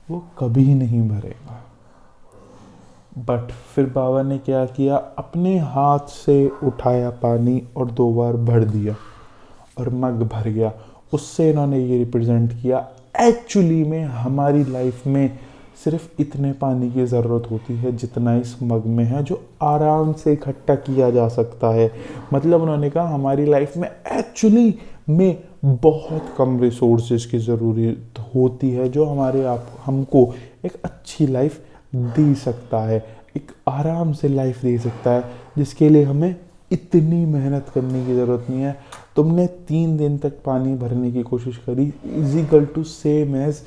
Speaker 1: वो कभी नहीं भरेगा। बट फिर बाबा ने क्या किया, अपने हाथ से उठाया पानी और 2 बार भर दिया और मग भर गया। उससे इन्होंने ये रिप्रेजेंट किया, एक्चुअली में हमारी लाइफ में सिर्फ इतने पानी की ज़रूरत होती है जितना इस मग में है, जो आराम से इकट्ठा किया जा सकता है। मतलब उन्होंने कहा हमारी लाइफ में एक्चुअली में बहुत कम रिसोर्सेज की ज़रूरत होती है, जो हमको एक अच्छी लाइफ दे सकता है, एक आराम से लाइफ दे सकता है, जिसके लिए हमें इतनी मेहनत करने की ज़रूरत नहीं है। तुमने 3 दिन तक पानी भरने की कोशिश करी, इजिकल टू सेम एज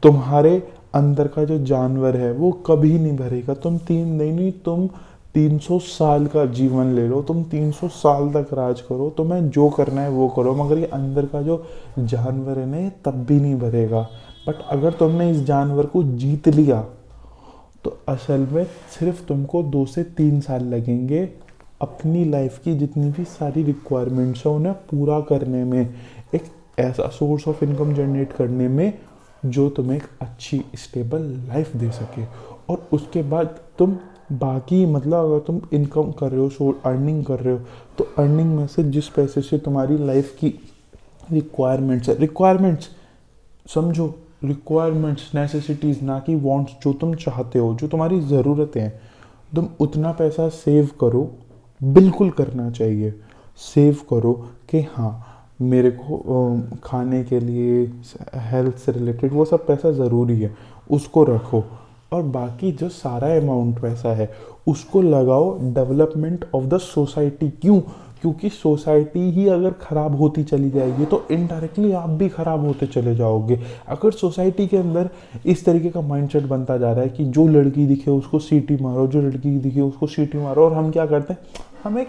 Speaker 1: तुम्हारे अंदर का जो जानवर है वो कभी नहीं भरेगा। तुम 3 दिन नहीं, तुम 300 साल का जीवन ले लो, तुम 300 साल तक राज करो, तुम्हें जो करना है वो करो, मगर ये अंदर का जो जानवर है ना, ये तब भी नहीं भरेगा। बट अगर तुमने इस जानवर को जीत लिया तो असल में सिर्फ तुमको 2 से 3 साल लगेंगे अपनी लाइफ की जितनी भी सारी रिक्वायरमेंट्स हैं उन्हें पूरा करने में, एक ऐसा सोर्स ऑफ इनकम जनरेट करने में जो तुम्हें एक अच्छी स्टेबल लाइफ दे सके। और उसके बाद तुम बाकी, मतलब अगर तुम इनकम कर रहे हो, अर्निंग कर रहे हो, तो अर्निंग में से जिस पैसे से तुम्हारी लाइफ की रिक्वायरमेंट्स समझो, रिक्वायरमेंट्स, नेसेसिटीज़, ना कि वांट्स, जो तुम चाहते हो, जो तुम्हारी ज़रूरतें हैं, तुम उतना पैसा सेव करो। बिल्कुल करना चाहिए, सेव करो कि हाँ मेरे को खाने के लिए, हेल्थ से रिलेटेड वो सब पैसा ज़रूरी है, उसको रखो। और बाकी जो सारा अमाउंट पैसा है उसको लगाओ डेवलपमेंट ऑफ द सोसाइटी। क्योंकि सोसाइटी ही अगर ख़राब होती चली जाएगी तो इनडायरेक्टली आप भी ख़राब होते चले जाओगे। अगर सोसाइटी के अंदर इस तरीके का माइंडसेट बनता जा रहा है कि जो लड़की दिखे उसको सीटी मारो, जो लड़की दिखे उसको सीटी मारो, और हम क्या करते हैं, हमें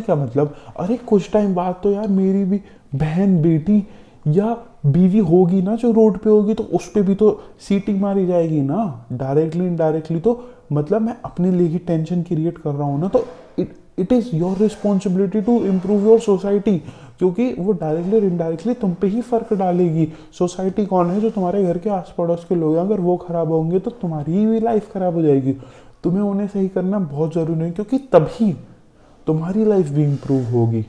Speaker 1: क्या मतलब, अरे कुछ टाइम बाद तो यार मेरी भी बहन, बेटी या बीवी होगी ना जो रोड पे होगी, तो उस पर भी तो सीटी मारी जाएगी ना, डायरेक्टली इनडायरेक्टली। तो मतलब मैं अपने लिए ही टेंशन क्रिएट कर रहा हूँ ना, तो it is your responsibility to improve your society, क्योंकि वो डायरेक्टली और इनडायरेक्टली तुम पे ही फ़र्क डालेगी। सोसाइटी कौन है? जो तुम्हारे घर के आस पड़ोस के लोग हैं, अगर वो ख़राब होंगे तो तुम्हारी भी लाइफ ख़राब हो जाएगी। तुम्हें उन्हें सही करना बहुत ज़रूरी है, क्योंकि तभी तुम्हारी लाइफ भी इम्प्रूव होगी।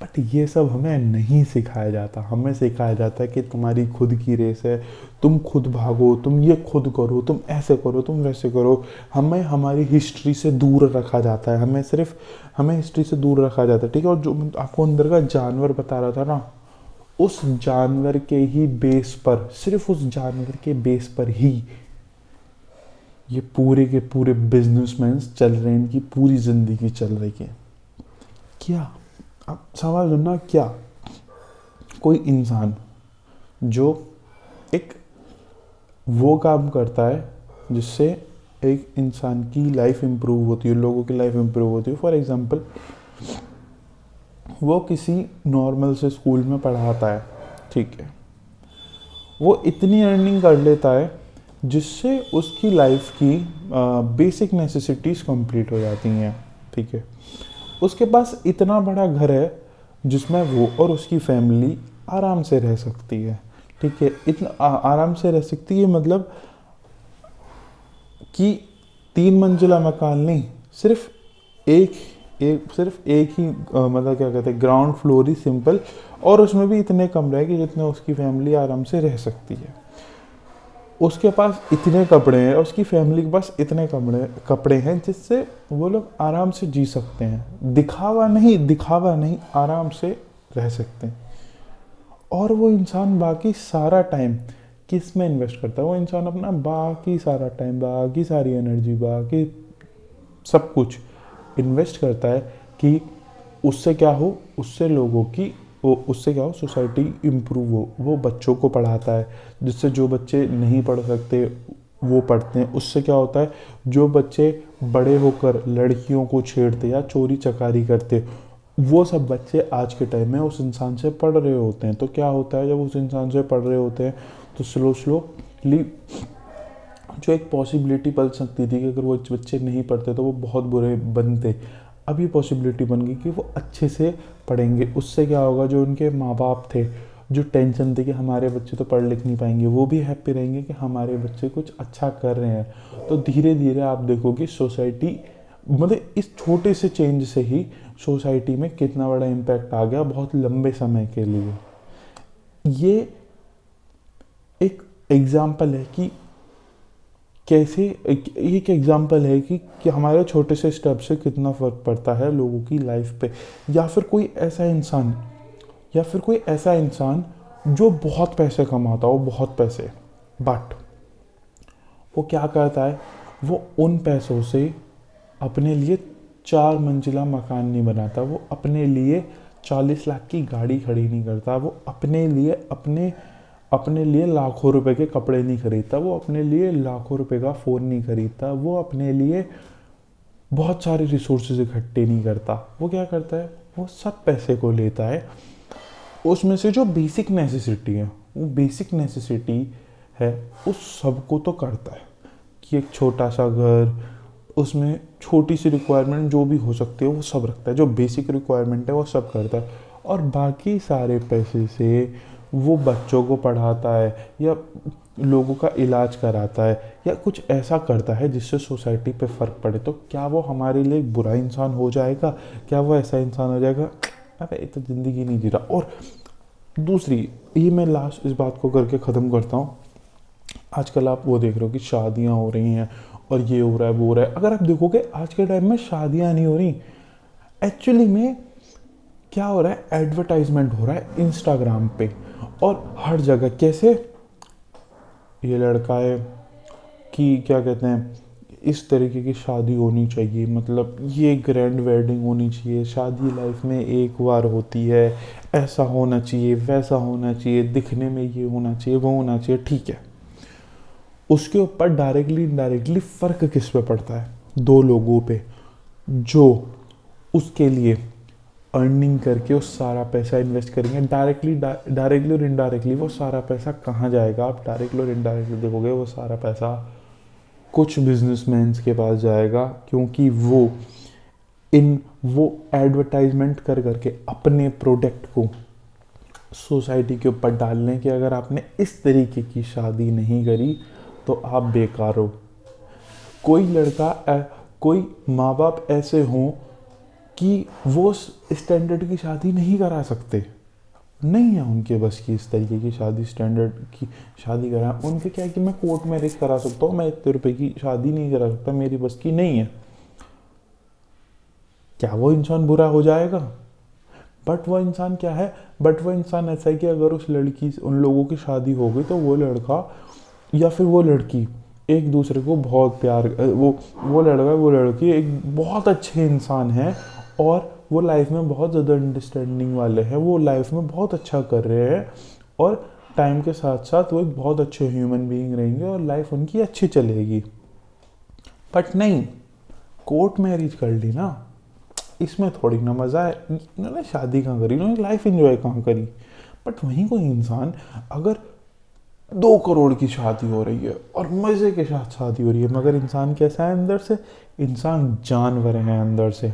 Speaker 1: बट ये सब हमें नहीं सिखाया जाता। हमें सिखाया जाता है कि तुम्हारी खुद की रेस है, तुम खुद भागो, तुम ये खुद करो, तुम ऐसे करो, तुम वैसे करो। हमें हमारी हिस्ट्री से दूर रखा जाता है, हमें हिस्ट्री से दूर रखा जाता है, ठीक है। और जो मैं आपको अंदर का जानवर बता रहा था ना, उस जानवर के ही बेस पर, सिर्फ उस जानवर के बेस पर ही ये पूरे के पूरे बिजनेसमैन चल रहे हैं, इनकी पूरी जिंदगी चल रही है। क्या, अब सवाल सुनना, क्या कोई इंसान जो एक वो काम करता है जिससे एक इंसान की लाइफ इम्प्रूव होती है, लोगों की लाइफ इम्प्रूव होती है, फॉर एग्जांपल वो किसी नॉर्मल से स्कूल में पढ़ाता है, ठीक है, वो इतनी अर्निंग कर लेता है जिससे उसकी लाइफ की बेसिक नेसेसिटीज़ कंप्लीट हो जाती हैं, ठीक है। उसके पास इतना बड़ा घर है जिसमें वो और उसकी फैमिली आराम से रह सकती है, ठीक है। इतना आराम से रह सकती है, मतलब कि 3 मंजिला मकान नहीं, सिर्फ एक ही मतलब क्या कहते हैं, ग्राउंड फ्लोर ही सिंपल, और उसमें भी इतने कमरे हैं कि जितने उसकी फैमिली आराम से रह सकती है। उसके पास इतने कपड़े हैं, उसकी फैमिली के पास इतने कपड़े हैं जिससे वो लोग आराम से जी सकते हैं, दिखावा नहीं, आराम से रह सकते हैं। और वो इंसान बाकी सारा टाइम किस में इन्वेस्ट करता है? वो इंसान अपना बाकी सारा टाइम, बाकी सारी एनर्जी, बाकी सब कुछ इन्वेस्ट करता है कि उससे क्या हो, उससे क्या हो, सोसाइटी इम्प्रूव हो। वो बच्चों को पढ़ाता है जिससे जो बच्चे नहीं पढ़ सकते वो पढ़ते हैं। उससे क्या होता है, जो बच्चे बड़े होकर लड़कियों को छेड़ते या चोरी चकारी करते, वो सब बच्चे आज के टाइम में उस इंसान से पढ़ रहे होते हैं। तो क्या होता है, जब उस इंसान से पढ़ रहे होते हैं तो स्लोली जो एक पॉसिबिलिटी बन सकती थी कि अगर वो बच्चे नहीं पढ़ते तो वो बहुत बुरे बनते, अब ये पॉसिबिलिटी बन गई कि वो अच्छे से पढ़ेंगे। उससे क्या होगा, जो उनके माँ बाप थे, जो टेंशन थी कि हमारे बच्चे तो पढ़ लिख नहीं पाएंगे, वो भी हैप्पी रहेंगे कि हमारे बच्चे कुछ अच्छा कर रहे हैं। तो धीरे धीरे आप देखोगे सोसाइटी, मतलब इस छोटे से चेंज से ही सोसाइटी में कितना बड़ा इम्पैक्ट आ गया बहुत लंबे समय के लिए। ये एक एग्जाम्पल है कि कैसे, एक एग्जाम्पल है कि हमारे छोटे से स्टेप से कितना फ़र्क पड़ता है लोगों की लाइफ पे। या फिर कोई ऐसा इंसान जो बहुत पैसे कमाता हो, बहुत पैसे, बट वो क्या करता है, वो उन पैसों से अपने लिए 4 मंजिला मकान नहीं बनाता, वो अपने लिए 40 लाख की गाड़ी खड़ी नहीं करता, वो अपने लिए लाखों रुपए के कपड़े नहीं खरीदता, वो अपने लिए लाखों रुपए का फ़ोन नहीं खरीदता, वो अपने लिए बहुत सारे रिसोर्सेज इकट्ठे नहीं करता। वो क्या करता है, वो सब पैसे को लेता है, उसमें से जो बेसिक नेसेसिटी है, वो बेसिक नेसेसिटी है उस सब को तो करता है कि एक छोटा सा घर, उसमें छोटी सी रिक्वायरमेंट जो भी हो सकती है वो सब रखता है, जो बेसिक रिक्वायरमेंट है वो सब करता है। और बाकी सारे पैसे से वो बच्चों को पढ़ाता है या लोगों का इलाज कराता है या कुछ ऐसा करता है जिससे सोसाइटी पे फ़र्क पड़े। तो क्या वो हमारे लिए एक बुरा इंसान हो जाएगा? क्या वो ऐसा इंसान हो जाएगा, अबे ये तो ज़िंदगी नहीं जी रहा। और दूसरी, ये मैं लास्ट इस बात को करके ख़त्म करता हूँ। आजकल आप वो देख रहे हो कि शादियाँ हो रही हैं और ये हो रहा है, वो हो रहा है। अगर आप देखोगे आज के टाइम में शादियाँ नहीं हो रही, एक्चुअली में क्या हो रहा है, एडवर्टाइजमेंट हो रहा है इंस्टाग्राम पे और हर जगह। कैसे, ये लड़का है कि क्या कहते हैं, इस तरीके की शादी होनी चाहिए, मतलब ये ग्रैंड वेडिंग होनी चाहिए, शादी लाइफ में एक बार होती है, ऐसा होना चाहिए, वैसा होना चाहिए, दिखने में ये होना चाहिए, वो होना चाहिए, ठीक है। उसके ऊपर डायरेक्टली इनडायरेक्टली फ़र्क किस पे पड़ता है? 2 लोगों पे जो उसके लिए अर्निंग करके वो सारा पैसा इन्वेस्ट करेंगे। डायरेक्टली और इनडायरेक्टली वो सारा पैसा कहाँ जाएगा? आप डायरेक्टली और इनडायरेक्टली देखोगे वो सारा पैसा कुछ बिजनेसमैन के पास जाएगा, क्योंकि वो एडवर्टाइजमेंट कर करके अपने प्रोडक्ट को सोसाइटी के ऊपर डाल लें कि अगर आपने इस तरीके की शादी नहीं करी तो आप बेकार हो। कोई लड़का कोई माँ बाप ऐसे हों कि वो स्टैंडर्ड की शादी नहीं करा सकते, नहीं है उनके बस की इस तरीके की शादी, स्टैंडर्ड की शादी करा। उनके क्या है कि मैं कोर्ट मैरिज करा सकता हूँ, मैं इतने रुपए की शादी नहीं करा सकता, मेरी बस की नहीं है। क्या वो इंसान बुरा हो जाएगा? बट वो इंसान क्या है, बट वो इंसान ऐसा है कि अगर उस लड़की से, उन लोगों की शादी हो गई तो वो लड़का या फिर वो लड़की एक दूसरे को बहुत प्यार, वो लड़का वो लड़की एक बहुत अच्छे इंसान है और वो लाइफ में बहुत ज़्यादा अंडरस्टैंडिंग वाले हैं, वो लाइफ में बहुत अच्छा कर रहे हैं और टाइम के साथ साथ वो एक बहुत अच्छे ह्यूमन बीइंग रहेंगे और लाइफ उनकी अच्छी चलेगी। बट नहीं, कोर्ट मैरिज कर ली ना, इसमें थोड़ी ना मज़ा है, इन्होंने शादी कहाँ करी, इन्होंने लाइफ एंजॉय कहाँ करी। बट वहीं कोई इंसान अगर 2 करोड़ की शादी हो रही है और मज़े के साथ शादी हो रही है, मगर इंसान कैसा है अंदर से, इंसान जानवर है अंदर से।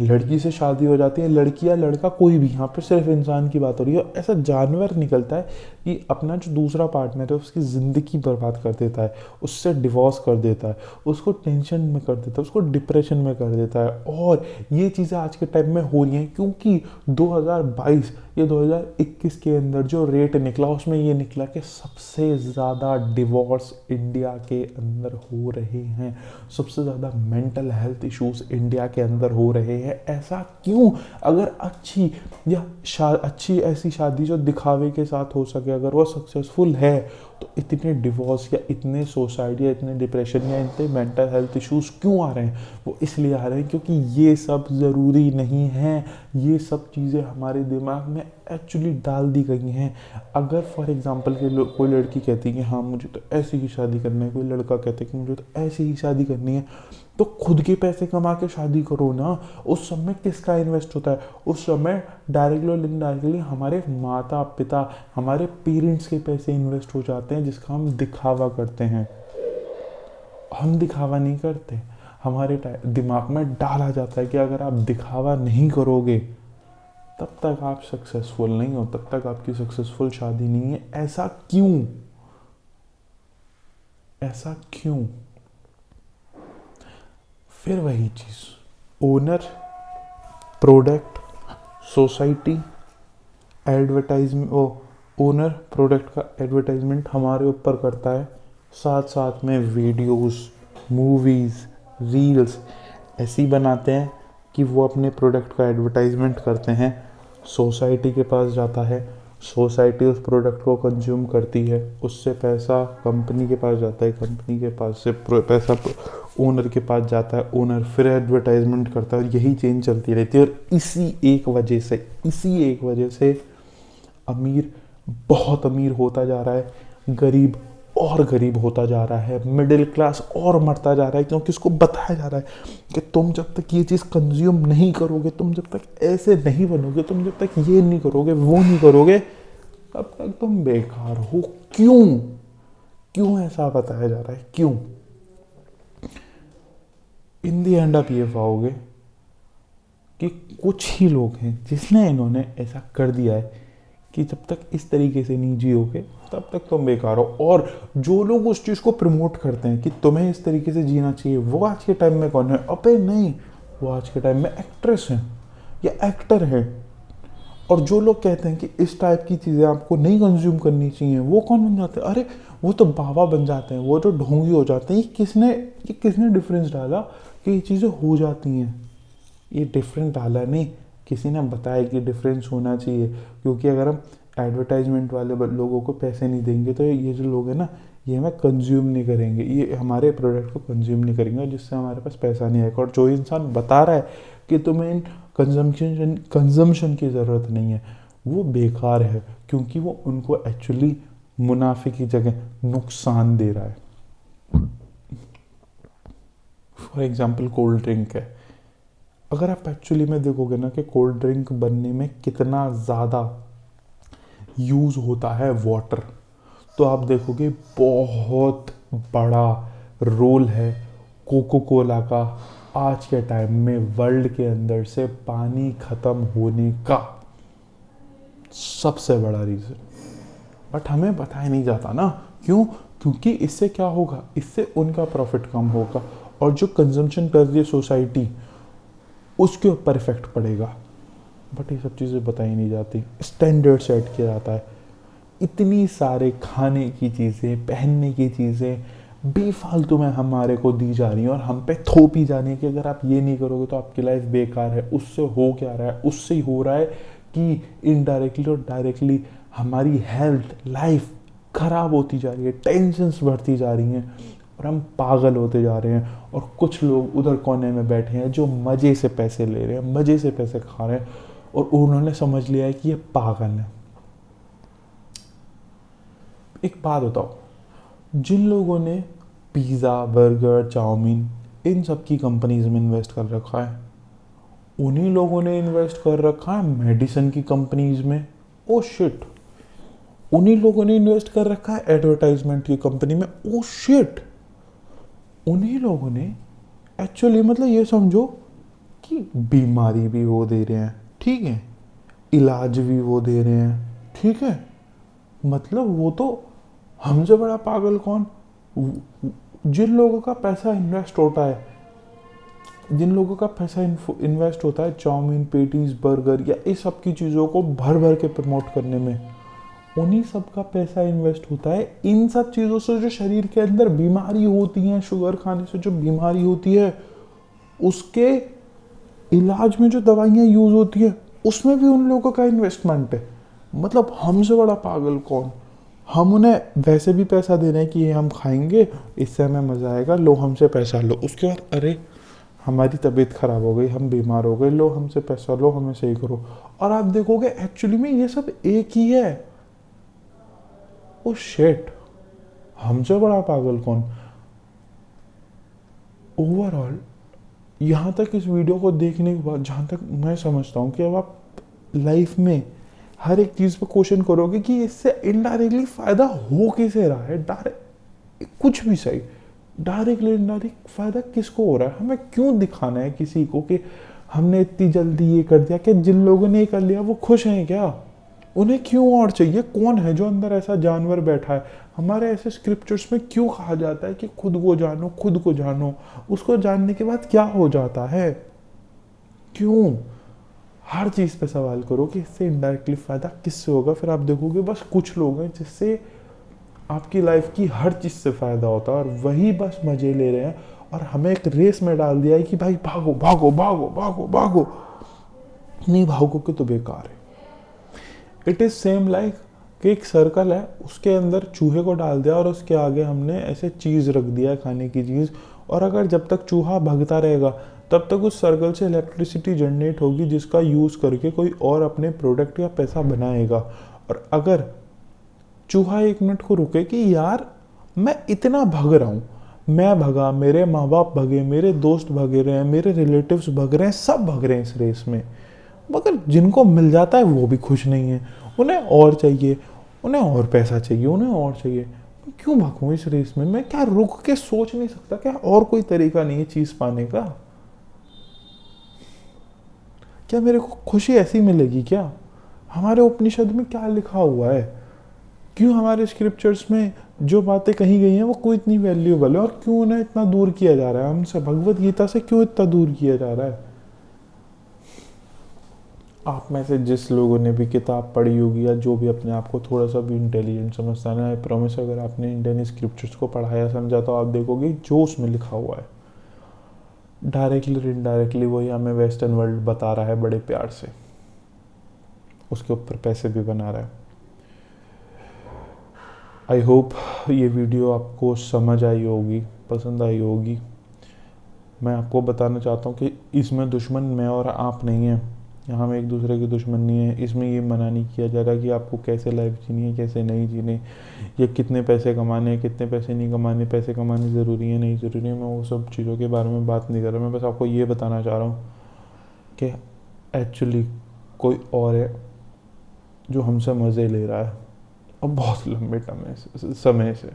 Speaker 1: लड़की से शादी हो जाती है, लड़की या लड़का कोई भी, यहाँ पर सिर्फ इंसान की बात हो रही है, ऐसा जानवर निकलता है कि अपना जो दूसरा पार्टनर है उसकी ज़िंदगी बर्बाद कर देता है, उससे डिवोर्स कर देता है, उसको टेंशन में कर देता है, उसको डिप्रेशन में कर देता है। और ये चीज़ें आज के टाइम में हो रही हैं क्योंकि 2022 या 2021 के अंदर जो रेट निकला उसमें ये निकला कि सबसे ज़्यादा डिवोर्स इंडिया के अंदर हो रहे हैं, सबसे ज़्यादा मेंटल हेल्थ इश्यूज इंडिया के अंदर हो रहे हैं। ऐसा क्यों? अगर अच्छी या अच्छी ऐसी शादी जो दिखावे के साथ हो सके, अगर वो सक्सेसफुल है, तो इतने डिवोर्स या इतने सुसाइड या इतने डिप्रेशन या इतने मेंटल हेल्थ इश्यूज क्यों आ रहे हैं? वो इसलिए आ रहे हैं क्योंकि ये सब ज़रूरी नहीं है, ये सब चीज़ें हमारे दिमाग में एक्चुअली डाल दी गई हैं। अगर फॉर एग्जांपल कोई लड़की कहती है कि हाँ मुझे तो ऐसी ही शादी करनी है, कोई लड़का कहता है कि मुझे तो ऐसी ही शादी करनी है, तो खुद के पैसे कमा के शादी करो ना। उस समय किसका इन्वेस्ट होता है? उस समय डायरेक्टली और इनडायरेक्टली हमारे माता पिता, हमारे पेरेंट्स के पैसे इन्वेस्ट हो जाते हैं, जिसका हम दिखावा करते हैं। हम दिखावा नहीं करते, हमारे दिमाग में डाला जाता है कि अगर आप दिखावा नहीं करोगे तब तक आप सक्सेसफुल नहीं हो, तब तक आपकी सक्सेसफुल शादी नहीं है। ऐसा क्यों? ऐसा क्यों? फिर वही चीज़, owner, product, society, advertisement, owner product का एडवर्टाइजमेंट हमारे ऊपर करता है, साथ साथ में वीडियोस, मूवीज़, रील्स ऐसी बनाते हैं कि वो अपने प्रोडक्ट का एडवर्टाइजमेंट करते हैं, सोसाइटी के पास जाता है, सोसाइटी उस प्रोडक्ट को कंज्यूम करती है, उससे पैसा कंपनी के पास जाता है, कंपनी के पास से पैसा ओनर के पास जाता है, ओनर फिर एडवर्टाइजमेंट करता है, और यही चेन चलती रहती है। और इसी एक वजह से अमीर बहुत अमीर होता जा रहा है, गरीब और गरीब होता जा रहा है, मिडिल क्लास और मरता जा रहा है, क्योंकि उसको बताया जा रहा है कि तुम जब तक ये चीज़ कंज्यूम नहीं करोगे, तुम जब तक ऐसे नहीं बनोगे, तुम जब तक ये नहीं करोगे, वो नहीं करोगे, तब तक तुम बेकार हो। क्यों ऐसा बताया जा रहा है? क्यों? इन दी एंड आप ये पाओगे कि कुछ ही लोग हैं जिसने इन्होंने ऐसा कर दिया है कि जब तक इस तरीके से नहीं जियोगे तब तक तुम बेकार हो। और जो लोग उस चीज़ को प्रमोट करते हैं कि तुम्हें इस तरीके से जीना चाहिए, वो आज के टाइम में कौन है? अबे नहीं, वो आज के टाइम में एक्ट्रेस हैं या एक्टर हैं। और जो लोग कहते हैं कि इस टाइप की चीज़ें आपको नहीं कंज्यूम करनी चाहिए, वो कौन बन जाते हैं? अरे वो तो बाबा बन जाते हैं, वो तो ढोंगी हो जाते हैं। ये किसने डिफरेंस डाला कि ये चीज़ें हो जाती हैं? ये डिफरेंस डाला नहीं, किसी ने बताया कि डिफरेंस होना चाहिए। क्योंकि अगर हम एडवर्टाइजमेंट वाले लोगों को पैसे नहीं देंगे तो ये जो लोग हैं ना, ये हमें कंज्यूम नहीं करेंगे, ये हमारे प्रोडक्ट को कंज्यूम नहीं करेंगे, जिससे हमारे पास पैसा नहीं आएगा। और जो इंसान बता रहा है कि तुम्हें इन कंजम्पशन की ज़रूरत नहीं है, वो बेकार है, क्योंकि वो उनको एक्चुअली मुनाफे की जगह नुकसान दे रहा है। फॉर एग्जाम्पल कोल्ड ड्रिंक है, अगर आप एक्चुअली में देखोगे ना कि कोल्ड ड्रिंक बनने में कितना ज़्यादा यूज़ होता है वाटर, तो आप देखोगे बहुत बड़ा रोल है कोको कोला का आज के टाइम में वर्ल्ड के अंदर से पानी ख़त्म होने का सबसे बड़ा रीज़न। बट हमें बताया नहीं जाता ना, क्यों? क्योंकि इससे क्या होगा, इससे उनका प्रॉफिट कम होगा और जो कंजम्पशन कर रही है सोसाइटी उसके ऊपर इफेक्ट पड़ेगा। बट ये सब चीज़ें बताई नहीं जाती। स्टैंडर्ड सेट किया जाता है, इतनी सारे खाने की चीज़ें, पहनने की चीज़ें बेफालतू में हमारे को दी जा रही हैं और हम पे थोपी जा रही है कि अगर आप ये नहीं करोगे तो आपकी लाइफ बेकार है। उससे हो क्या रहा है? उससे ही हो रहा है कि इनडायरेक्टली और डायरेक्टली हमारी हेल्थ, लाइफ खराब होती जा रही है, टेंशन्स बढ़ती जा रही हैं और हम पागल होते जा रहे हैं। और कुछ लोग उधर कोने में बैठे हैं जो मज़े से पैसे ले रहे हैं, मज़े से पैसे खा रहे हैं और उन्होंने समझ लिया है कि ये पागल है। एक बात बताओ, जिन लोगों ने पिज़्ज़ा, बर्गर, चाउमीन इन सब की कंपनीज में इन्वेस्ट कर रखा है, उन्हीं लोगों ने इन्वेस्ट कर रखा है मेडिसिन की कंपनीज में। Oh shit. उन्हीं लोगों ने इन्वेस्ट कर रखा है एडवर्टाइजमेंट की कंपनी में। Oh shit. उन्हीं लोगों ने एक्चुअली, मतलब ये समझो कि बीमारी भी वो दे रहे हैं, ठीक है, इलाज भी वो दे रहे हैं, ठीक है। मतलब वो तो हमसे बड़ा पागल कौन? जिन लोगों का पैसा इन्वेस्ट होता है, जिन लोगों का पैसा इन्वेस्ट होता है चाउमीन, पेटीज, बर्गर या इस सब की चीज़ों को भर भर के प्रमोट करने में, उन्हीं सब का पैसा इन्वेस्ट होता है इन सब चीज़ों से जो शरीर के अंदर बीमारी होती है, शुगर खाने से जो बीमारी होती है उसके इलाज में जो दवाइयाँ यूज़ होती है उसमें भी उन लोगों का इन्वेस्टमेंट है। मतलब हमसे बड़ा पागल कौन? हम उन्हें वैसे भी पैसा दे रहे हैं कि ये हम खाएंगे, इससे हमें मज़ा आएगा, लो हमसे पैसा लो। उसके बाद अरे हमारी तबीयत ख़राब हो गई, हम बीमार हो गए, लो हमसे पैसा लो, हमें सही करो। और आप देखोगे एक्चुअली में ये सब एक ही है। ओ शेट, हमसे बड़ा पागल कौन? ओवरऑल यहाँ तक इस वीडियो को देखने के बाद जहाँ तक मैं समझता हूँ कि अब आप लाइफ में हर एक चीज़ पे क्वेश्चन करोगे कि इससे इनडायरेक्टली फ़ायदा हो कैसे रहा है। डायरेक्ट कुछ भी सही, डायरेक्टली इनडायरेक्ट फ़ायदा किसको हो रहा है? हमें क्यों दिखाना है किसी को कि हमने इतनी जल्दी ये कर दिया? कि जिन लोगों ने ये कर लिया वो खुश हैं क्या? उन्हें क्यों और चाहिए? कौन है जो अंदर ऐसा जानवर बैठा है? हमारे ऐसे स्क्रिप्चर्स में क्यों कहा जाता है कि खुद को जानो, खुद को जानो? उसको जानने के बाद क्या हो जाता है? क्यों? हर चीज़ पे सवाल करो कि इससे इनडायरेक्टली फ़ायदा किससे होगा। फिर आप देखोगे बस कुछ लोग हैं जिससे आपकी लाइफ की हर चीज़ से फ़ायदा होता है और वही बस मज़े ले रहे हैं और हमें एक रेस में डाल दिया है कि भाई भागो भागो भागो भागो भागो। नहीं भागोगे तो बेकार है। इट इज़ सेम लाइक कि एक सर्कल है, उसके अंदर चूहे को डाल दिया और उसके आगे हमने ऐसे चीज़ रख दिया है, खाने की चीज़, और अगर जब तक चूहा भागता रहेगा तब तक उस सर्कल से इलेक्ट्रिसिटी जनरेट होगी जिसका यूज़ करके कोई और अपने प्रोडक्ट या पैसा बनाएगा। और अगर चूहा एक मिनट को रुके कि यार मैं इतना भाग रहा हूँ, मैं भगा, मेरे माँ बाप भगे, मेरे दोस्त भगे रहे हैं, मेरे रिलेटिव्स भग रहे हैं, सब भग रहे हैं इस रेस में, मगर जिनको मिल जाता है वो भी खुश नहीं है, उन्हें और चाहिए, उन्हें और पैसा चाहिए, उन्हें और चाहिए। क्यों भागूं इस रेस में? मैं क्या रुक के सोच नहीं सकता? क्या और कोई तरीका नहीं है चीज़ पाने का? क्या मेरे को खुशी ऐसी मिलेगी क्या? हमारे उपनिषद में क्या लिखा हुआ है? क्यों हमारे स्क्रिप्चर्स में जो बातें कही गई हैं वो कोई इतनी वैल्यूएबल है और क्यों उन्हें इतना दूर किया जा रहा है हमसे? भगवत गीता से क्यों इतना दूर किया जा रहा है? आप में से जिस लोगों ने भी किताब पढ़ी होगी या जो भी अपने आप को थोड़ा सा भी इंटेलिजेंट समझता है ना, आई प्रॉमिस, अगर आपने इंडियन स्क्रिप्चर्स को पढ़ाया समझा तो आप देखोगे जो उसमें लिखा हुआ है डायरेक्टली और इनडायरेक्टली वही हमें वेस्टर्न वर्ल्ड बता रहा है बड़े प्यार से, उसके ऊपर पैसे भी बना रहा है। आई होप ये वीडियो आपको समझ आई होगी, पसंद आई होगी। मैं आपको बताना चाहता हूँ कि इसमें दुश्मन मैं और आप नहीं है, यहाँ हम एक दूसरे के दुश्मन नहीं है। इसमें ये मना नहीं किया जा रहा कि आपको कैसे लाइफ जीनी है, कैसे नहीं जीनी, या कितने पैसे कमाने हैं, कितने पैसे नहीं कमाने, पैसे कमाने ज़रूरी है नहीं ज़रूरी है, मैं वो सब चीज़ों के बारे में बात नहीं कर रहा। मैं बस आपको ये बताना चाह रहा हूँ कि एक्चुअली कोई और है जो हमसे मज़े ले रहा है और बहुत लंबे समय से,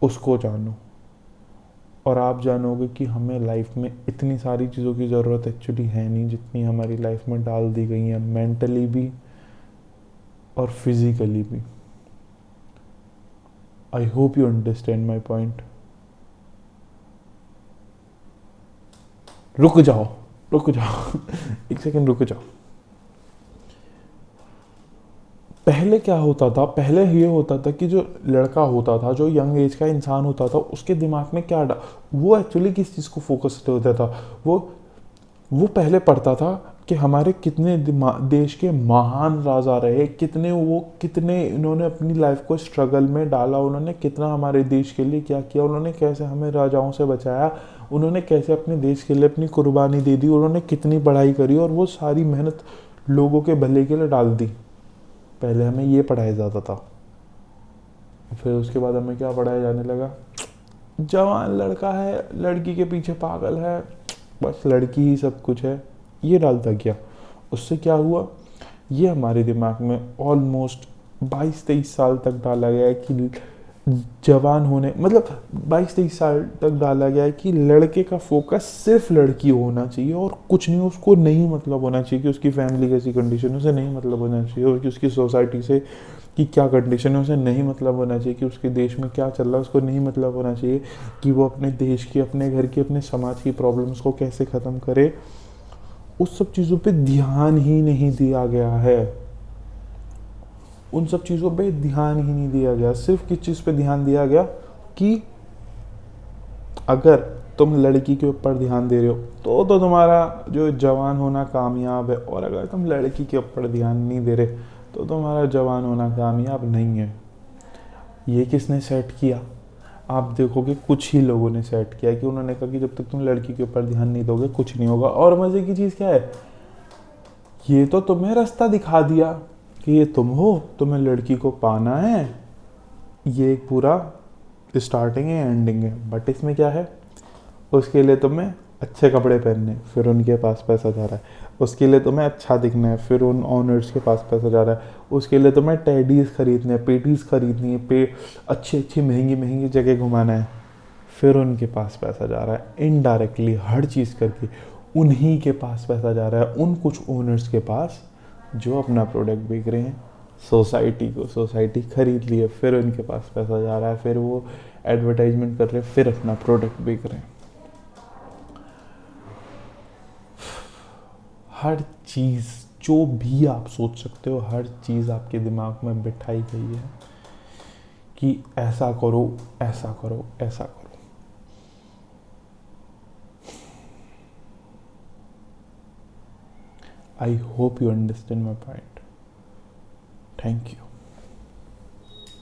Speaker 1: उसको जानो और आप जानोगे कि हमें लाइफ में इतनी सारी चीज़ों की ज़रूरत एक्चुअली है नहीं जितनी हमारी लाइफ में डाल दी गई हैं, मेंटली भी और फिज़िकली भी। I hope you understand my point. रुक जाओ, रुक जाओ. एक सेकेंड रुक जाओ. पहले क्या होता था, पहले ये होता था कि जो लड़का होता था, जो यंग एज का इंसान होता था, उसके दिमाग में क्या वो एक्चुअली किस चीज़ को फोकस होता था. वो पहले पढ़ता था कि हमारे कितने देश के महान राजा रहे, कितने इन्होंने अपनी लाइफ को स्ट्रगल में डाला, उन्होंने कितना हमारे देश के लिए क्या किया, उन्होंने कैसे हमें राजाओं से बचाया, उन्होंने कैसे अपने देश के लिए अपनी कुर्बानी दे दी, उन्होंने कितनी पढ़ाई करी और वो सारी मेहनत लोगों के भले के लिए डाल दी. पहले हमें ये पढ़ाया जाता था. फिर उसके बाद हमें क्या पढ़ाया जाने लगा, जवान लड़का है, लड़की के पीछे पागल है, बस लड़की ही सब कुछ है, ये डालता गया. उससे क्या हुआ, ये हमारे दिमाग में ऑलमोस्ट 22-23 साल तक डाला गया है कि जवान होने मतलब 22-23 साल तक डाला गया है कि लड़के का फोकस सिर्फ लड़की होना चाहिए और कुछ नहीं, उसको नहीं मतलब होना चाहिए कि उसकी फैमिली कैसी कंडीशन है, उसे नहीं मतलब होना चाहिए, और कि उसकी सोसाइटी से कि क्या कंडीशन है उसे नहीं मतलब होना चाहिए, कि उसके देश में क्या चल रहा है उसको नहीं मतलब होना चाहिए, कि वो अपने देश की, अपने घर की, अपने समाज की प्रॉब्लम्स को कैसे ख़त्म करे. उस सब चीज़ों पे ध्यान ही नहीं दिया गया है. उन सब चीज़ों पे ध्यान ही नहीं दिया गया. सिर्फ किस चीज़ पे ध्यान दिया गया कि अगर तुम लड़की के ऊपर ध्यान दे रहे हो तो तुम्हारा जो जवान होना कामयाब है, और अगर तुम लड़की के ऊपर ध्यान नहीं दे रहे तो तुम्हारा जवान होना कामयाब नहीं है. ये किसने सेट किया, आप देखोगे कुछ ही लोगों ने सेट किया कि उन्होंने कहा कि जब तक तुम लड़की के ऊपर ध्यान नहीं दोगे कुछ नहीं होगा. और मज़े की चीज़ क्या है, ये तो तुम्हें रास्ता दिखा दिया कि ये तुम हो, तुम्हें लड़की को पाना है, ये एक पूरा स्टार्टिंग है एंडिंग है. बट इसमें क्या है, उसके लिए तुम्हें अच्छे कपड़े पहनने, फिर उनके पास पैसा जा रहा है. उसके लिए तुम्हें अच्छा दिखना है, फिर उन ऑनर्स के पास पैसा जा रहा है. उसके लिए तुम्हें टेडीज़ खरीदने हैं, पेटीज़ खरीदनी है, अच्छी अच्छी महंगी महंगी जगह घुमाना है, फिर उनके पास पैसा जा रहा है. इनडायरेक्टली हर चीज़ करके उन्हीं के पास पैसा जा रहा है, उन कुछ ओनर्स के पास जो अपना प्रोडक्ट बेच रहे हैं सोसाइटी खरीद ली है, फिर उनके पास पैसा जा रहा है, फिर वो एडवर्टाइजमेंट कर रहे हैं, फिर अपना प्रोडक्ट बेच रहे हैं. हर चीज़ जो भी आप सोच सकते हो, हर चीज़ आपके दिमाग में बिठाई गई है कि ऐसा करो, ऐसा करो, ऐसा करो. I hope you understand my point. Thank you.